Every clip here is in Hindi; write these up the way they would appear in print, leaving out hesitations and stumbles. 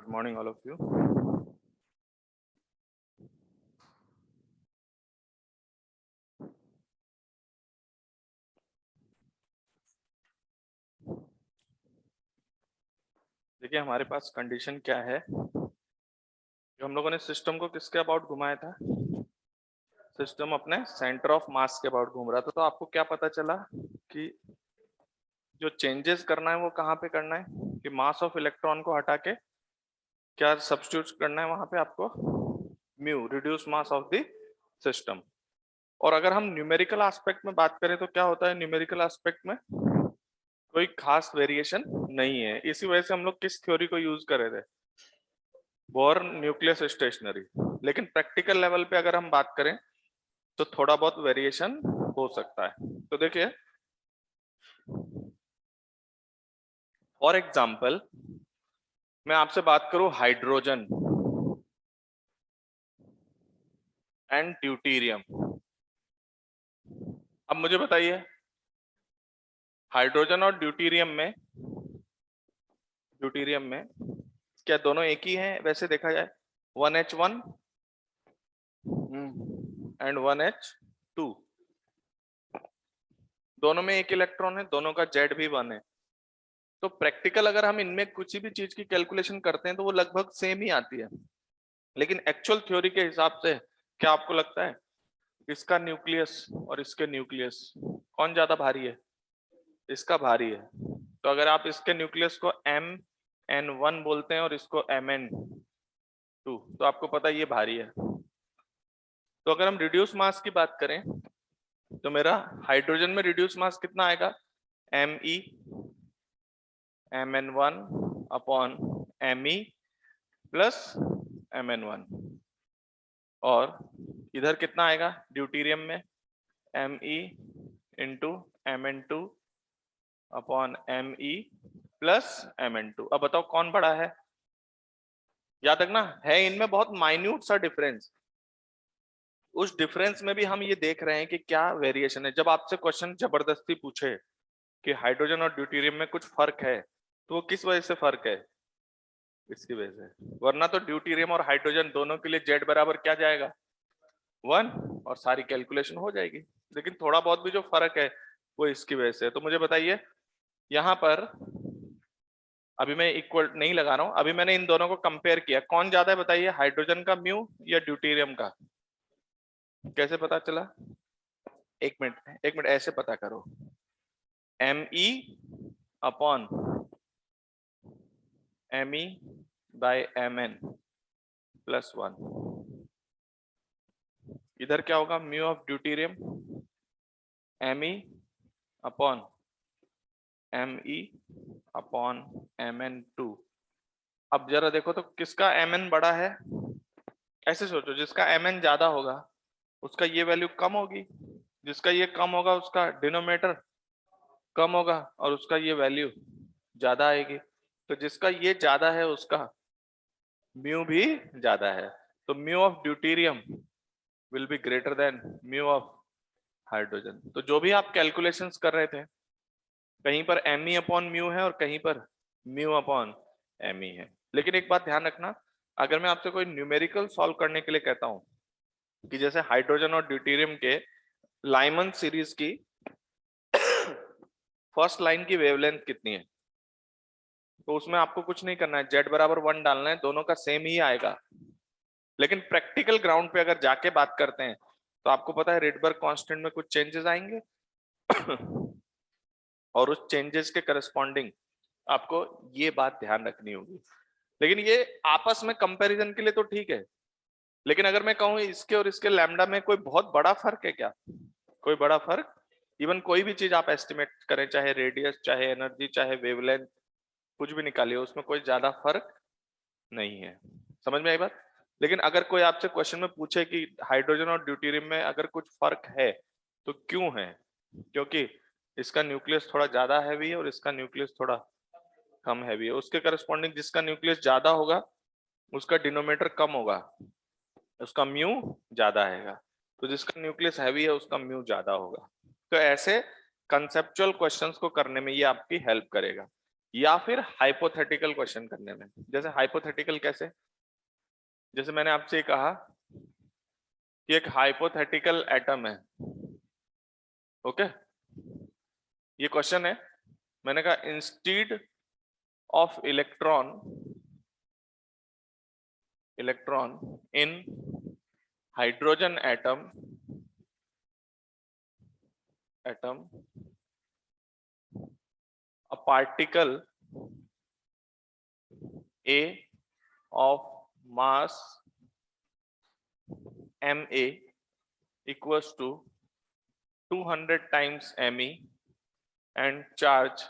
Good morning, all of you. देखिए हमारे पास कंडीशन क्या है कि हम लोगों ने सिस्टम को किसके अबाउट घुमाया था। सिस्टम अपने सेंटर ऑफ मास के अबाउट घूम रहा था। तो आपको क्या पता चला कि जो चेंजेस करना है वो कहाँ पे करना है, कि मास ऑफ इलेक्ट्रॉन को हटा के क्या सब्स्टिट्यूट करना है वहां पे आपको mu, reduce mass of the system. और अगर हम न्यूमेरिकल एस्पेक्ट में बात करें तो क्या होता है, न्यूमेरिकल एस्पेक्ट में कोई खास वेरिएशन नहीं है। इसी वजह से हम लोग किस थ्योरी को यूज कर रहे थे, बोर न्यूक्लियस स्टेशनरी। लेकिन प्रैक्टिकल लेवल पे अगर हम बात करें तो थोड़ा बहुत वेरिएशन हो सकता है। तो देखिए फॉर एग्जांपल मैं आपसे बात करूं हाइड्रोजन एंड ड्यूटीरियम। अब मुझे बताइए हाइड्रोजन और ड्यूटीरियम में क्या दोनों एक ही हैं? वैसे देखा जाए 1H1 एंड 1H2, दोनों में एक इलेक्ट्रॉन है, दोनों का Z भी 1 है। तो प्रैक्टिकल अगर हम इनमें कुछ भी चीज की कैलकुलेशन करते हैं तो वो लगभग सेम ही आती है। लेकिन एक्चुअल थ्योरी के हिसाब से क्या आपको लगता है इसका न्यूक्लियस और इसके न्यूक्लियस कौन ज्यादा भारी है? इसका भारी है। तो अगर आप इसके न्यूक्लियस को MN1 बोलते हैं और इसको MN2, तो आपको पता है ये भारी है। तो अगर हम रिड्यूस मास की बात करें तो मेरा हाइड्रोजन में रिड्यूस मास कितना आएगा, Me Mn1 upon Me plus Mn1। और इधर कितना आएगा ड्यूटीरियम में, Me into Mn2 upon Me plus Mn2। अब बताओ कौन बड़ा है? याद रखना है इनमें बहुत माइन्यूट सा डिफरेंस। उस डिफरेंस में भी हम ये देख रहे हैं कि क्या वेरिएशन है। जब आपसे क्वेश्चन जबरदस्ती पूछे कि हाइड्रोजन और ड्यूटीरियम में कुछ फर्क है तो वो किस वजह से फर्क है, इसकी वजह से। वरना तो ड्यूटीरियम और हाइड्रोजन दोनों के लिए Z बराबर क्या जाएगा 1 और सारी कैलकुलेशन हो जाएगी। लेकिन थोड़ा बहुत भी जो फर्क है वो इसकी वजह से। तो मुझे बताइए यहाँ पर अभी मैं इक्वल नहीं लगा रहा हूं, अभी मैंने इन दोनों को कंपेयर किया, कौन ज्यादा है बताइए, हाइड्रोजन का म्यू या ड्यूटीरियम का? कैसे पता चला? एक मिनट ऐसे पता करो, Me upon Me by Mn plus 1। इधर क्या होगा, mu of deuterium Me upon Me upon Mn2। अब जरा देखो तो किसका Mn बड़ा है? ऐसे सोचो जिसका Mn ज्यादा होगा उसका ये वैल्यू कम होगी, जिसका ये कम होगा उसका डिनोमिनेटर कम होगा और उसका ये वैल्यू ज्यादा आएगी। तो जिसका ये ज्यादा है उसका म्यू भी ज्यादा है। तो mu of deuterium will be greater than mu of hydrogen. तो जो भी आप कैलकुलेशंस कर रहे थे कहीं पर Me अपॉन म्यू है और कहीं पर म्यू अपॉन Me है। लेकिन एक बात ध्यान रखना, अगर मैं आपसे कोई न्यूमेरिकल सॉल्व करने के लिए कहता हूं कि जैसे हाइड्रोजन और ड्यूटीरियम के लाइमन सीरीज की फर्स्ट लाइन की वेवलेंथ कितनी है, तो उसमें आपको कुछ नहीं करना है, Z बराबर 1 डालना है, दोनों का सेम ही आएगा। लेकिन प्रैक्टिकल ग्राउंड पे अगर जाके बात करते हैं तो आपको पता है रेडबर्ग कांस्टेंट में कुछ चेंजेस आएंगे और उस चेंजेस के करस्पॉन्डिंग आपको ये बात ध्यान रखनी होगी। लेकिन ये आपस में कंपैरिजन के लिए तो ठीक है, लेकिन अगर मैं कहूं इसके और इसके लैम्डा में कोई बहुत बड़ा फर्क है क्या? कोई बड़ा फर्क, इवन कोई भी चीज आप एस्टिमेट करें, चाहे रेडियस चाहे एनर्जी चाहे वेवलेंथ, कुछ भी निकालिए उसमें कोई ज्यादा फर्क नहीं है। समझ में आई बात? लेकिन अगर कोई आपसे क्वेश्चन में पूछे कि हाइड्रोजन और ड्यूटीरियम में अगर कुछ फर्क है तो क्यों है, क्योंकि इसका न्यूक्लियस थोड़ा ज्यादा हैवी है और इसका न्यूक्लियस थोड़ा कम हैवी है, उसके करस्पॉन्डिंग जिसका न्यूक्लियस ज्यादा होगा उसका डिनोमिनेटर कम होगा, उसका म्यू ज्यादा आएगा। तो जिसका न्यूक्लियस हैवी है उसका म्यू ज्यादा होगा। तो ऐसे कंसेप्चुअल क्वेश्चंस को करने में ये आपकी हेल्प करेगा। या फिर हाइपोथेटिकल क्वेश्चन करने में। जैसे हाइपोथेटिकल कैसे, जैसे मैंने आपसे कहा कि एक हाइपोथेटिकल एटम है, ओके, ये क्वेश्चन है, मैंने कहा instead of electron in hydrogen atom a particle A of mass Ma equals to 200 times Me and charge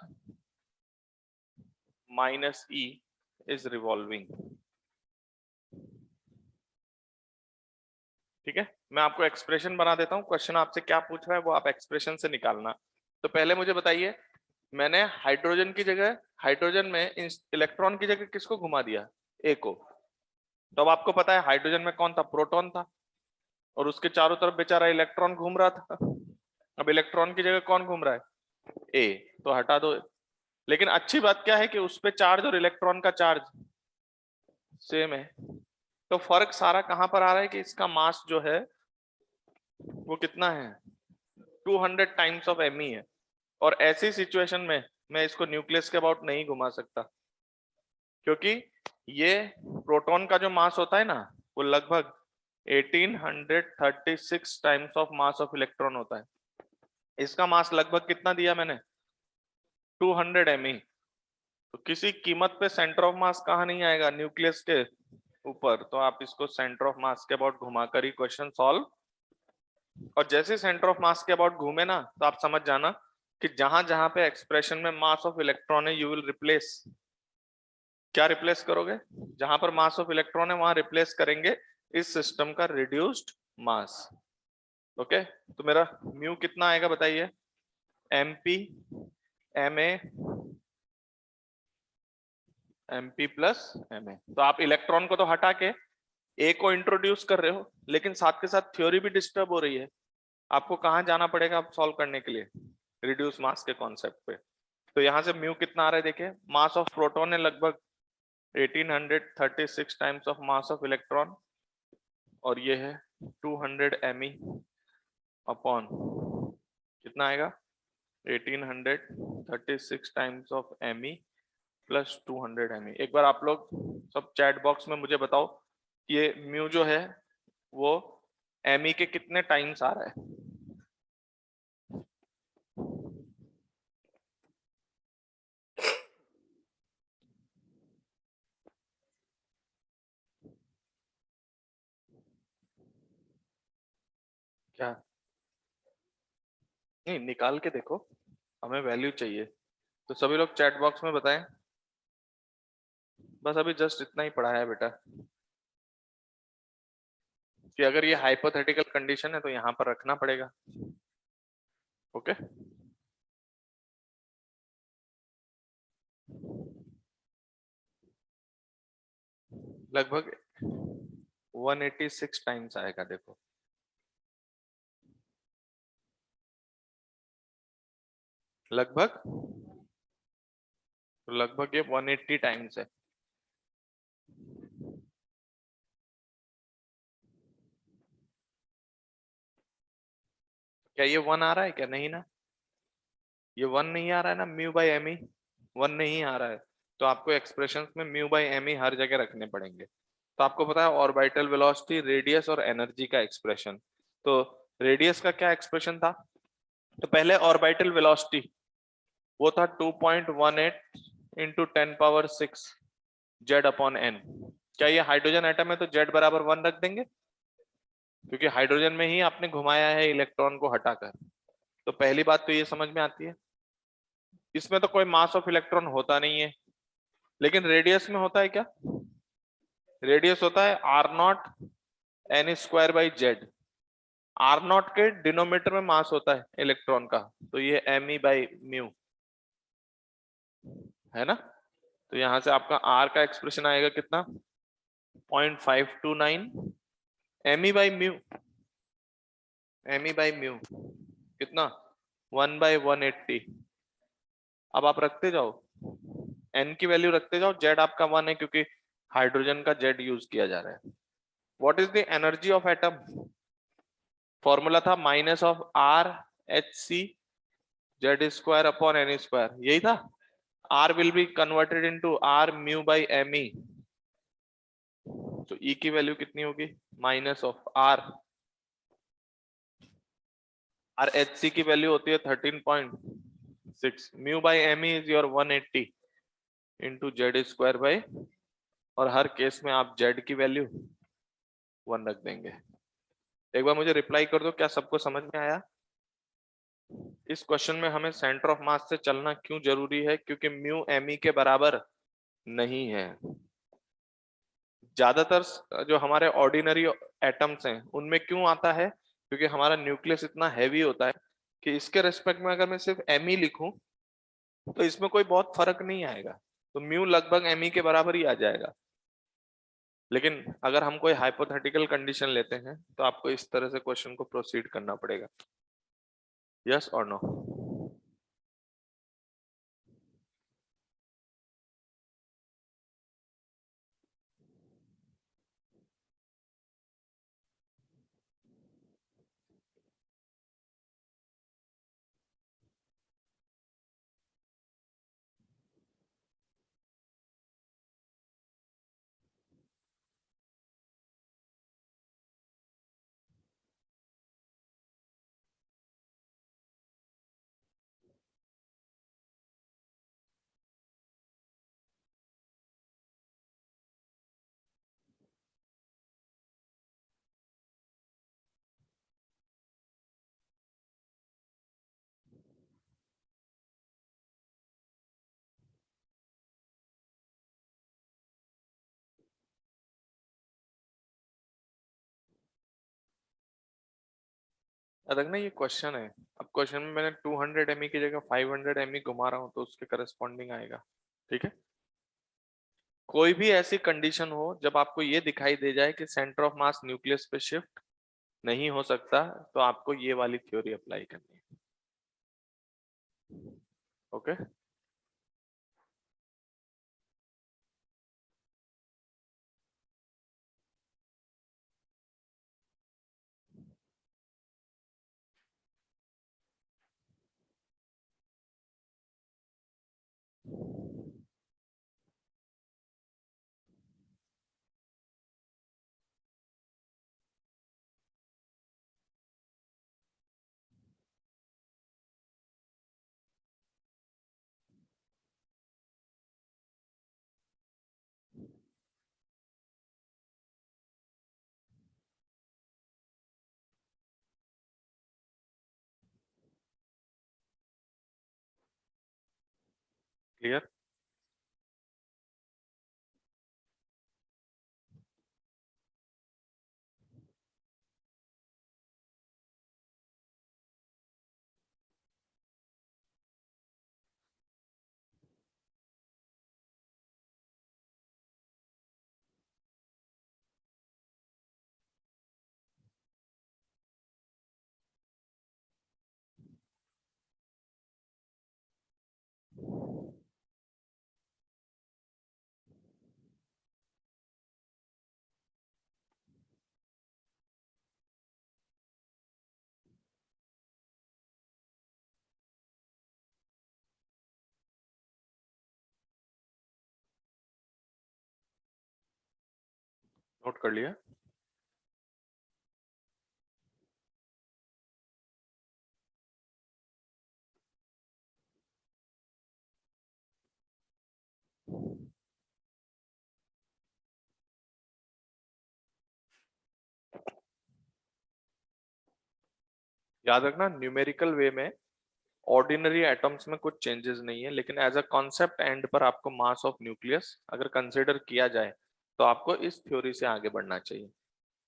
minus E is revolving। ठीक है, मैं आपको एक्सप्रेशन बना देता हूं, क्वेश्चन आपसे क्या पूछ रहा है वो आप एक्सप्रेशन से निकालना। तो पहले मुझे बताइए, मैंने हाइड्रोजन की जगह, हाइड्रोजन में इलेक्ट्रॉन की जगह किसको घुमा दिया, ए को। तो अब आपको पता है हाइड्रोजन में कौन था, प्रोटॉन था, और उसके चारों तरफ बेचारा इलेक्ट्रॉन घूम रहा था। अब इलेक्ट्रॉन की जगह कौन घूम रहा है, ए, तो हटा दो। लेकिन अच्छी बात क्या है कि उस पे चार्ज और इलेक्ट्रॉन का चार्ज सेम है। तो फर्क सारा कहां पर आ रहा है कि इसका मास जो है वो कितना है, 200 टाइम्स ऑफ Me है। और ऐसी सिचुएशन में मैं इसको न्यूक्लियस के अबाउट नहीं घुमा सकता, क्योंकि ये प्रोटॉन का जो मास होता है ना वो लगभग 1836 times of mass of electron होता है। इसका मास लगभग कितना दिया मैंने, 200 Me। तो किसी कीमत पे सेंटर ऑफ मास कहाँ नहीं आएगा, न्यूक्लियस के ऊपर। तो आप इसको सेंटर ऑफ मास के अबाउट घुमाकर ही क्वेश्चन सॉल्व। और जैसे सेंटर ऑफ मास के अबाउट घूमे ना, तो आप समझ जाना कि जहां जहां पे एक्सप्रेशन में मास ऑफ इलेक्ट्रॉन है, यू विल रिप्लेस, क्या रिप्लेस करोगे, जहां पर मास ऑफ इलेक्ट्रॉन है वहां रिप्लेस करेंगे इस सिस्टम का रिड्यूस्ड मास। ओके, तो मेरा म्यू कितना आएगा बताइए, MP MP प्लस Ma। तो आप इलेक्ट्रॉन को तो हटा के ए को इंट्रोड्यूस कर रहे हो, लेकिन साथ के साथ थ्योरी भी डिस्टर्ब हो रही है। आपको कहाँ जाना पड़ेगा आप सॉल्व करने के लिए, रिड्यूस मास के कॉन्सेप्ट पे। तो यहाँ से म्यू कितना आ रहा है देखिए, मास ऑफ प्रोटॉन है लगभग 1836 times of mass of electron, और ये है 200 Me अपॉन कितना आएगा, 1836 times of Me plus 200 Me। एक बार आप लोग सब चैट बॉक्स में मुझे बताओ कि ये म्यू जो है वो Me के कितने टाइम्स आ रहा है। क्या नहीं, निकाल के देखो, हमें वैल्यू चाहिए। तो सभी लोग चैट बॉक्स में बताएं। बस अभी जस्ट इतना ही पढ़ा है बेटा, कि अगर ये हाइपोथेटिकल कंडीशन है तो यहां पर रखना पड़ेगा। ओके, लगभग 186 टाइम्स आएगा देखो, लगभग, तो लगभग ये 180 टाइम्स है। क्या ये 1 आ रहा है, क्या नहीं ना, ये 1 नहीं आ रहा है ना, म्यू बाई एम ई 1 नहीं आ रहा है। तो आपको एक्सप्रेशंस में म्यू बाई एम ई हर जगह रखने पड़ेंगे। तो आपको पता है ऑर्बिटल वेलोसिटी, रेडियस और एनर्जी का एक्सप्रेशन। तो रेडियस का क्या एक्सप्रेशन था, तो पहले ऑर्बिटल वेलोसिटी वो था 2.18 इंटू 10⁻⁶ जेड अपॉन एन। क्या ये हाइड्रोजन एटम है तो जेड बराबर 1 रख देंगे, क्योंकि हाइड्रोजन में ही आपने घुमाया है इलेक्ट्रॉन को हटाकर। तो पहली बात तो ये समझ में आती है, इसमें तो कोई मास ऑफ इलेक्ट्रॉन होता नहीं है। लेकिन रेडियस में होता है क्या, रेडियस होता है R0 n square by Z. R0 के डिनोमीटर में मास होता है इलेक्ट्रॉन का, तो ये Me बाई म्यू है ना। तो यहां से आपका R का एक्सप्रेशन आएगा कितना, 0.529 Me by mu, Me by mu कितना, 1/180। अब आप रखते जाओ, n की वैल्यू रखते जाओ, z आपका 1 है क्योंकि हाइड्रोजन का z यूज किया जा रहा है। What is the energy of atom? Formula था minus of R H C Z square upon N square, यही था। R will be converted into R mu by M E, तो ई की वैल्यू कितनी होगी? Minus of R, R H C की वैल्यू होती है 13.6, mu by M E is your 180 into Z square by, और हर केस में आप जेड की वैल्यू 1 रख देंगे। एक बार मुझे रिप्लाई कर दो, क्या सबको समझ में आया? इस क्वेश्चन में हमें सेंटर ऑफ मास से चलना क्यों जरूरी है? क्योंकि म्यू एम ई के बराबर नहीं है। ज्यादातर जो हमारे ऑर्डिनरी एटम्स हैं उनमें क्यों आता है? क्योंकि हमारा न्यूक्लियस इतना हैवी होता है कि इसके रेस्पेक्ट में अगर मैं सिर्फ एम ई लिखूं तो इसमें कोई बहुत फर्क नहीं आएगा, तो म्यू लगभग एम ई के बराबर ही आ जाएगा। लेकिन अगर हम कोई हाइपोथेटिकल कंडीशन लेते हैं तो आपको इस तरह से क्वेश्चन को प्रोसीड करना पड़ेगा। यस और नो? रखना, ये क्वेश्चन है। अब क्वेश्चन में मैंने 200 एमई की जगह 500 एमई घुमा रहा हूं तो उसके करस्पॉन्डिंग आएगा। ठीक है, कोई भी ऐसी कंडीशन हो जब आपको ये दिखाई दे जाए कि सेंटर ऑफ मास न्यूक्लियस पे शिफ्ट नहीं हो सकता, तो आपको ये वाली थ्योरी अप्लाई करनी है। Okay, clear? नोट कर लिया? याद रखना, न्यूमेरिकल वे में ऑर्डिनरी एटम्स में कुछ चेंजेस नहीं है, लेकिन एज अ कॉन्सेप्ट एंड पर आपको मास ऑफ न्यूक्लियस अगर कंसीडर किया जाए तो आपको इस थ्योरी से आगे बढ़ना चाहिए।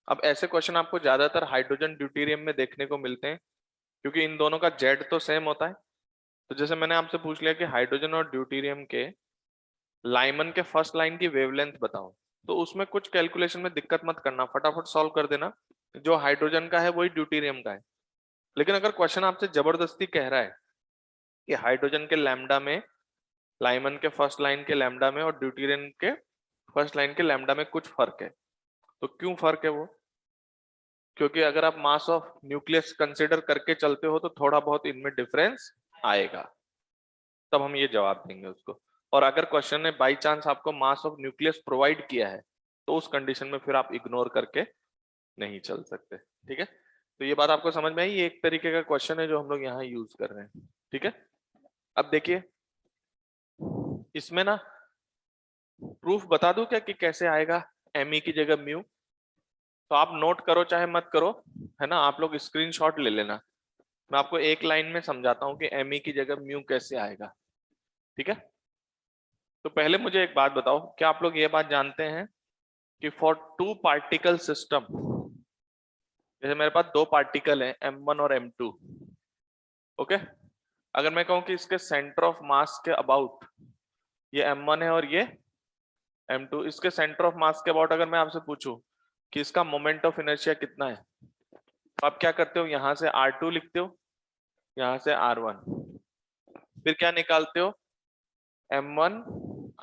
अब ऐसे क्वेश्चन आपको ज्यादातर हाइड्रोजन ड्यूटेरियम में देखने को मिलते हैं क्योंकि इन दोनों का जेड तो सेम होता है। तो जैसे मैंने आपसे पूछ लिया कि हाइड्रोजन और ड्यूटेरियम के लाइमन के फर्स्ट लाइन की वेवलेंथ बताओ, तो उसमें कुछ कैलकुलेशन में दिक्कत मत करना, फटाफट सॉल्व कर देना। जो हाइड्रोजन का है वही ड्यूटेरियम का है। लेकिन अगर क्वेश्चन आपसे जबरदस्ती कह रहा है कि हाइड्रोजन के लैम्डा में लाइमन के फर्स्ट लाइन के लैम्डा में और ड्यूटेरियम के फर्स्ट लाइन के लैम्डा में कुछ फर्क है। तो क्यों फर्क है वो? क्योंकि अगर आप मास ऑफ न्यूक्लियस कंसिडर करके चलते हो तो थोड़ा बहुत इनमें डिफरेंस आएगा, तब हम ये जवाब देंगे उसको। और अगर क्वेश्चन ने बाई चांस आपको मास ऑफ न्यूक्लियस प्रोवाइड किया है तो उस कंडीशन में फिर आप इग्नोर करके नहीं चल सकते। ठीक है, तो ये बात आपको समझ में आई? ये एक तरीके का क्वेश्चन है जो हम लोग यहाँ यूज कर रहे हैं। ठीक है, अब देखिए इसमें ना प्रूफ बता दूं क्या कि कैसे आएगा एमई की जगह म्यू? तो आप नोट करो चाहे मत करो, है ना, आप लोग स्क्रीनशॉट ले लेना। मैं आपको एक लाइन में समझाता हूँ कि एमई की जगह म्यू कैसे आएगा। ठीक है, तो पहले मुझे एक बात बताओ, क्या आप लोग ये बात जानते हैं कि फॉर टू पार्टिकल सिस्टम, जैसे मेरे पास दो पार्टिकल हैं M1 और M2, ओके, अगर मैं कहूं कि इसके सेंटर ऑफ मास के अबाउट ये M1 है और ये M2, इसके सेंटर ऑफ मास के अबाउट अगर मैं आपसे पूछूं कि इसका मोमेंट ऑफ इनर्शिया कितना है, तो आप क्या करते हो? यहां से R2 लिखते हो, यहां से R1, फिर क्या निकालते हो? M1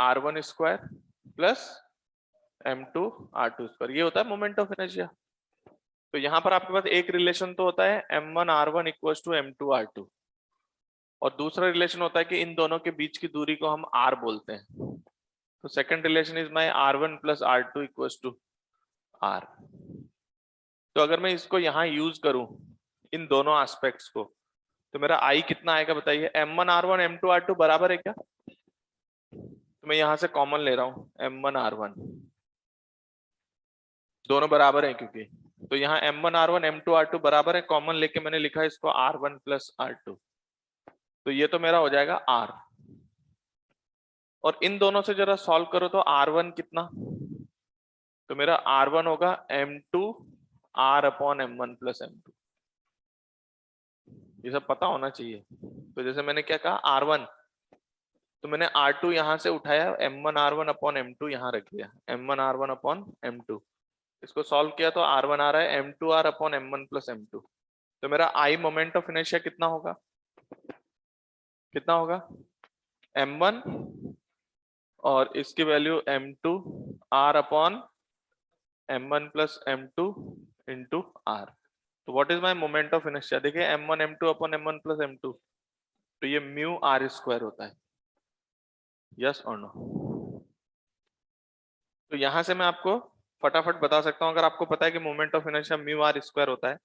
R1 square plus M2 R2 square, ये होता है मोमेंट ऑफ इनर्शिया। तो यहाँ पर आपके पास एक रिलेशन तो होता है M1 R1 equal to M2 R2, और दूसरा रिलेशन होता है कि इन दोनों के बीच की दूरी को हम R बोलते हैं। तो second relation is my R1 plus R2 equal to R। तो अगर मैं इसको यहाँ यूज करूं इन दोनों एस्पेक्ट्स को, तो मेरा I कितना आएगा बताइए? M1 R1 M2 R2 बराबर है क्या? तो मैं यहाँ से कॉमन ले रहा हूँ M1 R1, दोनों बराबर है क्योंकि, तो यहाँ M1 R1 M2 R2 बराबर है, कॉमन लेके मैंने लिखा है इसको R1 प्लस R2, तो ये तो मेरा हो जाएगा R। और इन दोनों से जरा सॉल्व करो तो R1 कितना, तो मेरा R1 होगा M2 R upon M1 plus M2। ये सब पता होना चाहिए। तो जैसे मैंने क्या कहा R1, तो मैंने R2 यहां से उठाया, M1 R1 अपॉन M2 यहाँ रख दिया, M1 R1 अपॉन M2, इसको सॉल्व किया तो R1 आ रहा है M2 R upon M1 plus M2। तो मेरा I मोमेंट ऑफ इनर्शिया कितना होगा? कितना होगा? M1 और इसकी value M2 R upon M1 plus M2 into R। तो what is my moment of inertia? देखिए M1 M2 upon M1 plus M2, तो ये म्यू R स्क्वायर होता है, यस और नो? तो यहां से मैं आपको फटाफट बता सकता हूं, अगर आपको पता है कि moment of inertia mu R square होता है,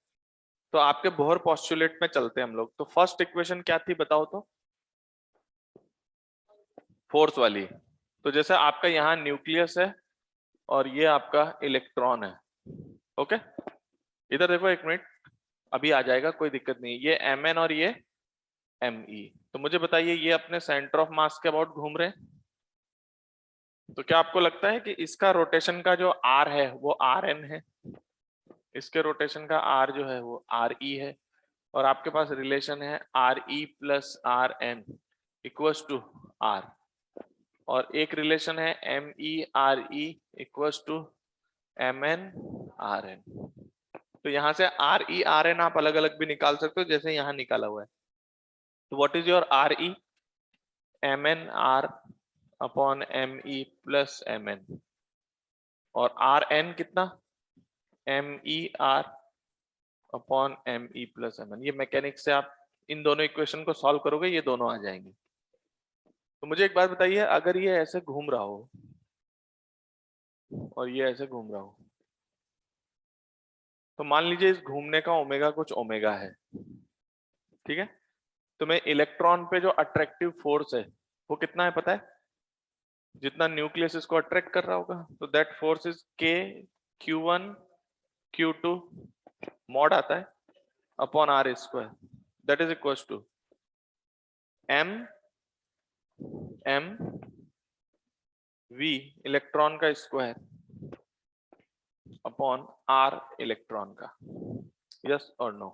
तो आपके बोहर पोस्टुलेट में चलते हैं हम लोग। तो फर्स्ट इक्वेशन क्या थी बताओ तो? फोर्स वाली। तो जैसे आपका यहाँ न्यूक्लियस है और ये आपका इलेक्ट्रॉन है, ओके, इधर देखो एक मिनट, अभी आ जाएगा, कोई दिक्कत नहीं। ये Mn और ये Me, तो मुझे बताइए ये अपने सेंटर ऑफ मास के अबाउट घूम रहे हैं, तो क्या आपको लगता है कि इसका रोटेशन का जो R है वो Rn है, इसके रोटेशन का R जो है वो Re है, और आपके पास रिलेशन है Re plus Rn equals to R, और एक रिलेशन है MERE इक्वल्स टू MnRn। तो यहाँ से ReRn आप अलग अलग भी निकाल सकते हो जैसे यहाँ निकाला हुआ है। तो what is your Re? MnR upon Me plus Mn, और Rn कितना? MER upon Me plus Mn। ये मैकेनिक्स से आप इन दोनों इक्वेशन को सॉल्व करोगे, ये दोनों आ जाएंगे। तो मुझे एक बात बताइए, अगर ये ऐसे घूम रहा हो और ये ऐसे घूम रहा हो, तो मान लीजिए इस घूमने का ओमेगा कुछ ओमेगा है, ठीक है, तो मैं इलेक्ट्रॉन पे जो अट्रैक्टिव फोर्स है वो कितना है पता है? जितना न्यूक्लियस इसको अट्रैक्ट कर रहा होगा, तो that force is K Q1 Q2 mod आता है upon R square, that is equal to M V electron का स्क्वायर अपॉन R इलेक्ट्रॉन का, यस और नो?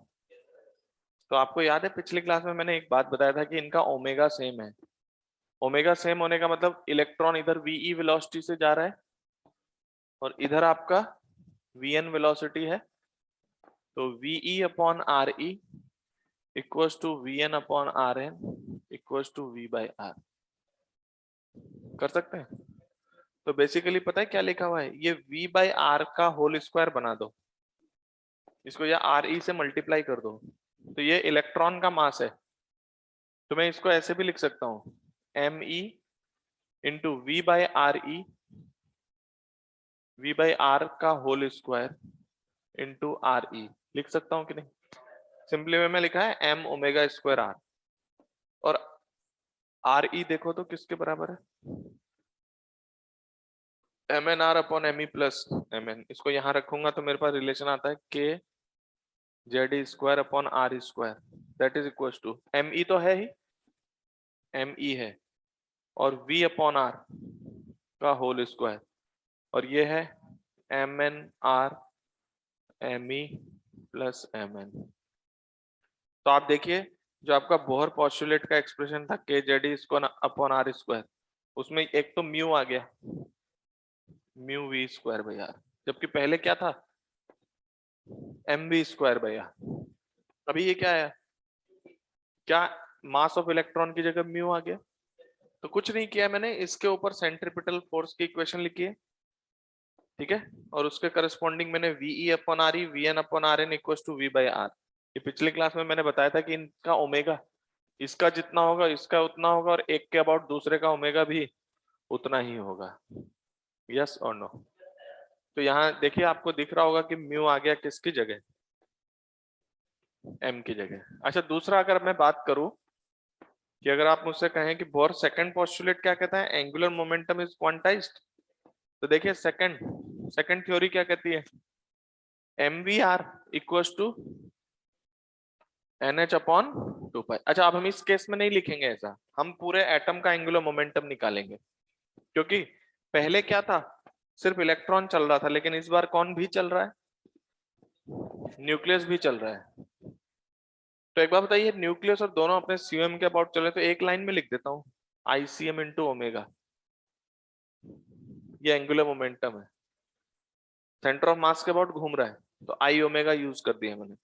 तो आपको याद है पिछली क्लास में मैंने एक बात बताया था कि इनका ओमेगा सेम है। ओमेगा सेम होने का मतलब इलेक्ट्रॉन इधर VE वेलोसिटी से जा रहा है और इधर आपका VN वेलोसिटी है, तो VE upon RE equals to VN upon RN equals to V by R। कर सकते हैं। तो बेसिकली पता है क्या लिखा हुआ है, ये v बाई आर का होल स्क्वायर बना दो, इसको या आर ई से मल्टीप्लाई कर दो, तो ये इलेक्ट्रॉन का मास है। तो मैं इसको ऐसे भी लिख सकता हूँ, M E into V by R E, V by R का whole square into R E, लिख सकता हूँ कि नहीं? सिंपली वे में लिखा है एम ओमेगा स्क्वायर आर, और आर ई देखो तो किसके बराबर है, M N R upon M E plus M N. इसको यहां रखूंगा तो मेरे पास रिलेशन आता है K Z square upon R square, that is equal to M E तो है ही, एम ई है, और वी अपॉन आर का होल स्क्वायर, और ये है M N R M E plus M N. तो आप देखिए, जो आपका बोहर पॉस्टुलेट का एक्सप्रेशन था K Z square upon R square, उसमें एक तो म्यू आ गया, म्यू वी स्क्वायर भैया, जबकि पहले क्या था, एम वी स्क्वायर भैया। अभी ये क्या है, क्या मास ऑफ इलेक्ट्रॉन की जगह म्यू आ गया। तो कुछ नहीं किया मैंने, इसके ऊपर सेंट्रीपिटल फोर्स की इक्वेशन लिखी है, ठीक है, और उसके करस्पॉन्डिंग मैंने V upon R E V N upon R N equal to V by R. ये पिछले क्लास में मैंने बताया था कि इनका ओमेगा, इसका जितना होगा इसका उतना होगा, और एक के अबाउट दूसरे का ओमेगा भी उतना ही होगा। यस और नो? तो यहाँ देखिए आपको दिख रहा होगा कि म्यू आ गया किसकी जगह, एम की जगह। अच्छा, दूसरा अगर मैं बात करूं कि अगर आप मुझसे कहें कि बोर सेकंड पोस्टुलेट क्या कहता है, एंगुलर मोमेंटम इज क्वांटाइज्ड, तो देखिए सेकंड सेकंड थ्योरी क्या कहती है, M V R equals to N H upon two pi. अच्छा, अब हम इस केस में नहीं लिखेंगे ऐसा, हम पूरे एटम का एंगुलर मोमेंटम निकालेंगे, क्योंकि पहले क्या था, सिर्फ इलेक्ट्रॉन चल रहा था, लेकिन इस बार कौन भी चल रहा है, न्यूक्लियस भी चल रहा है। तो एक बार बताइए, न्यूक्लियस और दोनों अपने सीएम के अबाउट चले, तो एक लाइन में लिख देता हूँ, आईसीएम इंटू ओमेगा, ये एंगुलर मोमेंटम है, सेंटर ऑफ मास के अबाउट घूम रहा है, तो आई ओमेगा यूज कर दिया मैंने,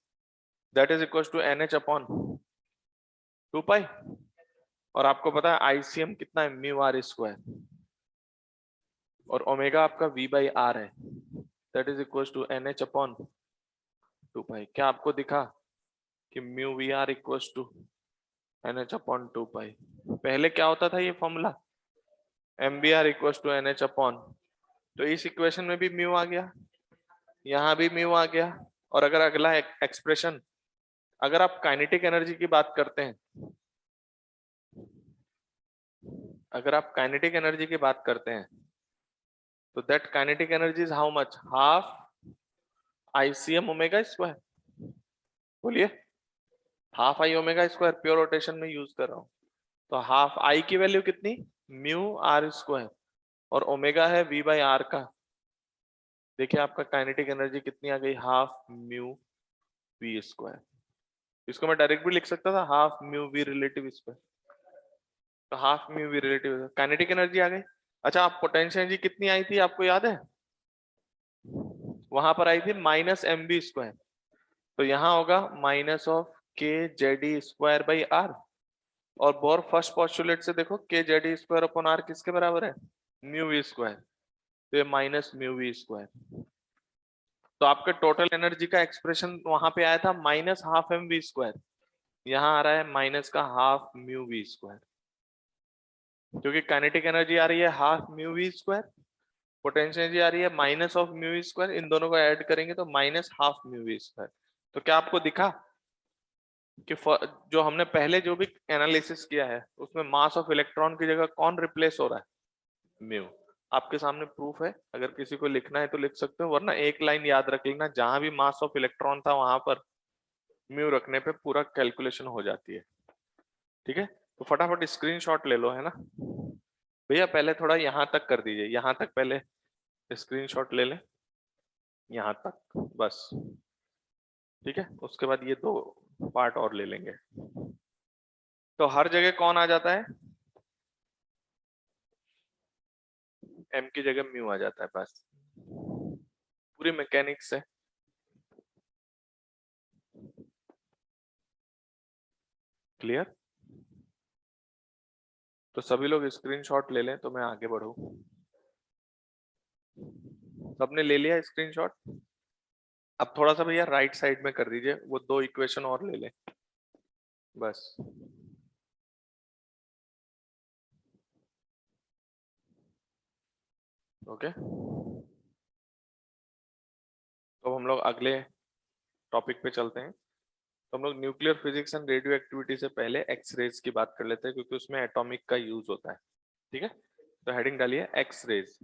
that is equal to N H upon two pi. और आपको पता है आईसीएम कितना है, म्यू आर स्क्वायर, और ओमेगा आपका वी बाई आर है, that is equal to N H upon two pi. क्या आपको दिखा कि mu V R equal to N H upon two pi? पहले क्या होता था ये formula, M B R equal to N H upon, तो इस इक्वेशन में भी म्यू आ गया, यहाँ भी म्यू आ गया। और अगर अगला एक्सप्रेशन, अगर आप काइनेटिक एनर्जी की बात करते हैं, अगर आप काइनेटिक एनर्जी की बात करते हैं, तो that kinetic energy is how much, half ICM omega square. बोलिए, half I omega square, pure rotation में यूज कर रहा हूं, तो हाफ आई की वैल्यू कितनी, म्यू आर स्क्वायर, और ओमेगा है वी बाई आर का। देखिए आपका काइनेटिक एनर्जी कितनी आ गई, हाफ म्यू वी स्क्वायर। इसको मैं डायरेक्ट भी लिख सकता था, half mu V relative square, तो half mu V relative kinetic energy आ गई। अच्छा, आप पोटेंशियल एनर्जी कितनी आई थी आपको याद है, वहां पर आई थी माइनस एम बी स्क्वायर, तो यहाँ होगा माइनस ऑफ के जेड स्क्वायर बाई आर। और बोर फर्स्ट पोस्टुलेट से देखो, के जेड स्क्वायर अपॉन आर किसके बराबर है, म्यू वी स्क्वायर, तो ये माइनस म्यू वी स्क्वायर। तो आपके टोटल एनर्जी का एक्सप्रेशन वहां पे आया था minus half M V square, यहाँ आ रहा है माइनस का हाफ म्यू वी स्क्वायर, क्योंकि काइनेटिक एनर्जी आ रही है half mu V square, potential energy आ रही है minus of mu V square, इन दोनों को ऐड करेंगे तो minus half mu V square. तो क्या आपको दिखा कि जो हमने पहले जो भी एनालिसिस किया है, उसमें मास ऑफ इलेक्ट्रॉन की जगह कौन रिप्लेस हो रहा है, म्यू। आपके सामने प्रूफ है, अगर किसी को लिखना है तो लिख सकते हो, वरना एक लाइन याद रख लेना, जहां भी मास ऑफ इलेक्ट्रॉन था वहां पर म्यू रखने पे पूरा कैलकुलेशन हो जाती है, ठीक है। तो फटाफट स्क्रीनशॉट ले लो, है ना भैया, पहले थोड़ा यहाँ तक कर दीजिए, यहाँ तक पहले स्क्रीनशॉट ले लें, यहाँ तक बस, ठीक है, उसके बाद ये दो पार्ट और ले लेंगे। तो हर जगह कौन आ जाता है, एम की जगह म्यू आ जाता है, बस पूरी मैकेनिक्स है। क्लियर? तो सभी लोग स्क्रीनशॉट ले लें तो मैं आगे बढ़ूं। सबने ले लिया स्क्रीनशॉट? अब थोड़ा सा भैया राइट साइड में कर दीजिए, वो 2 इक्वेशन और ले लें बस। ओके, तो हम लोग अगले टॉपिक पे चलते हैं। तो हम लोग nuclear physics and radio activity से पहले एक्स रेज की बात कर लेते हैं, क्योंकि उसमें एटॉमिक का यूज होता है। ठीक है, तो हेडिंग डालिए एक्स रेज।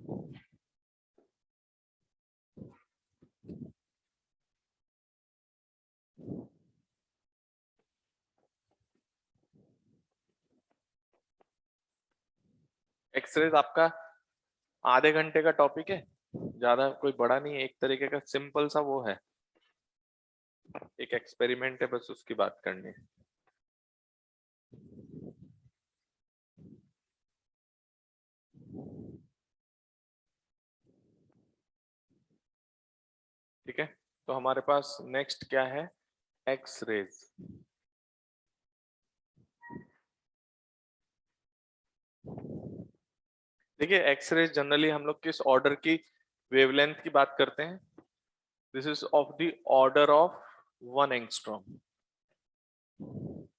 एक्स रेज आपका आधे घंटे का टॉपिक है, ज्यादा कोई बड़ा नहीं है, एक तरीके का सिंपल सा वो है, एक एक्सपेरिमेंट है, बस उसकी बात करनी है। ठीक है, तो हमारे पास नेक्स्ट क्या है, एक्स रेज। देखिए एक्स रेज जनरली हम लोग किस ऑर्डर की वेवलेंथ की बात करते हैं, this is of the order of 1 angstrom.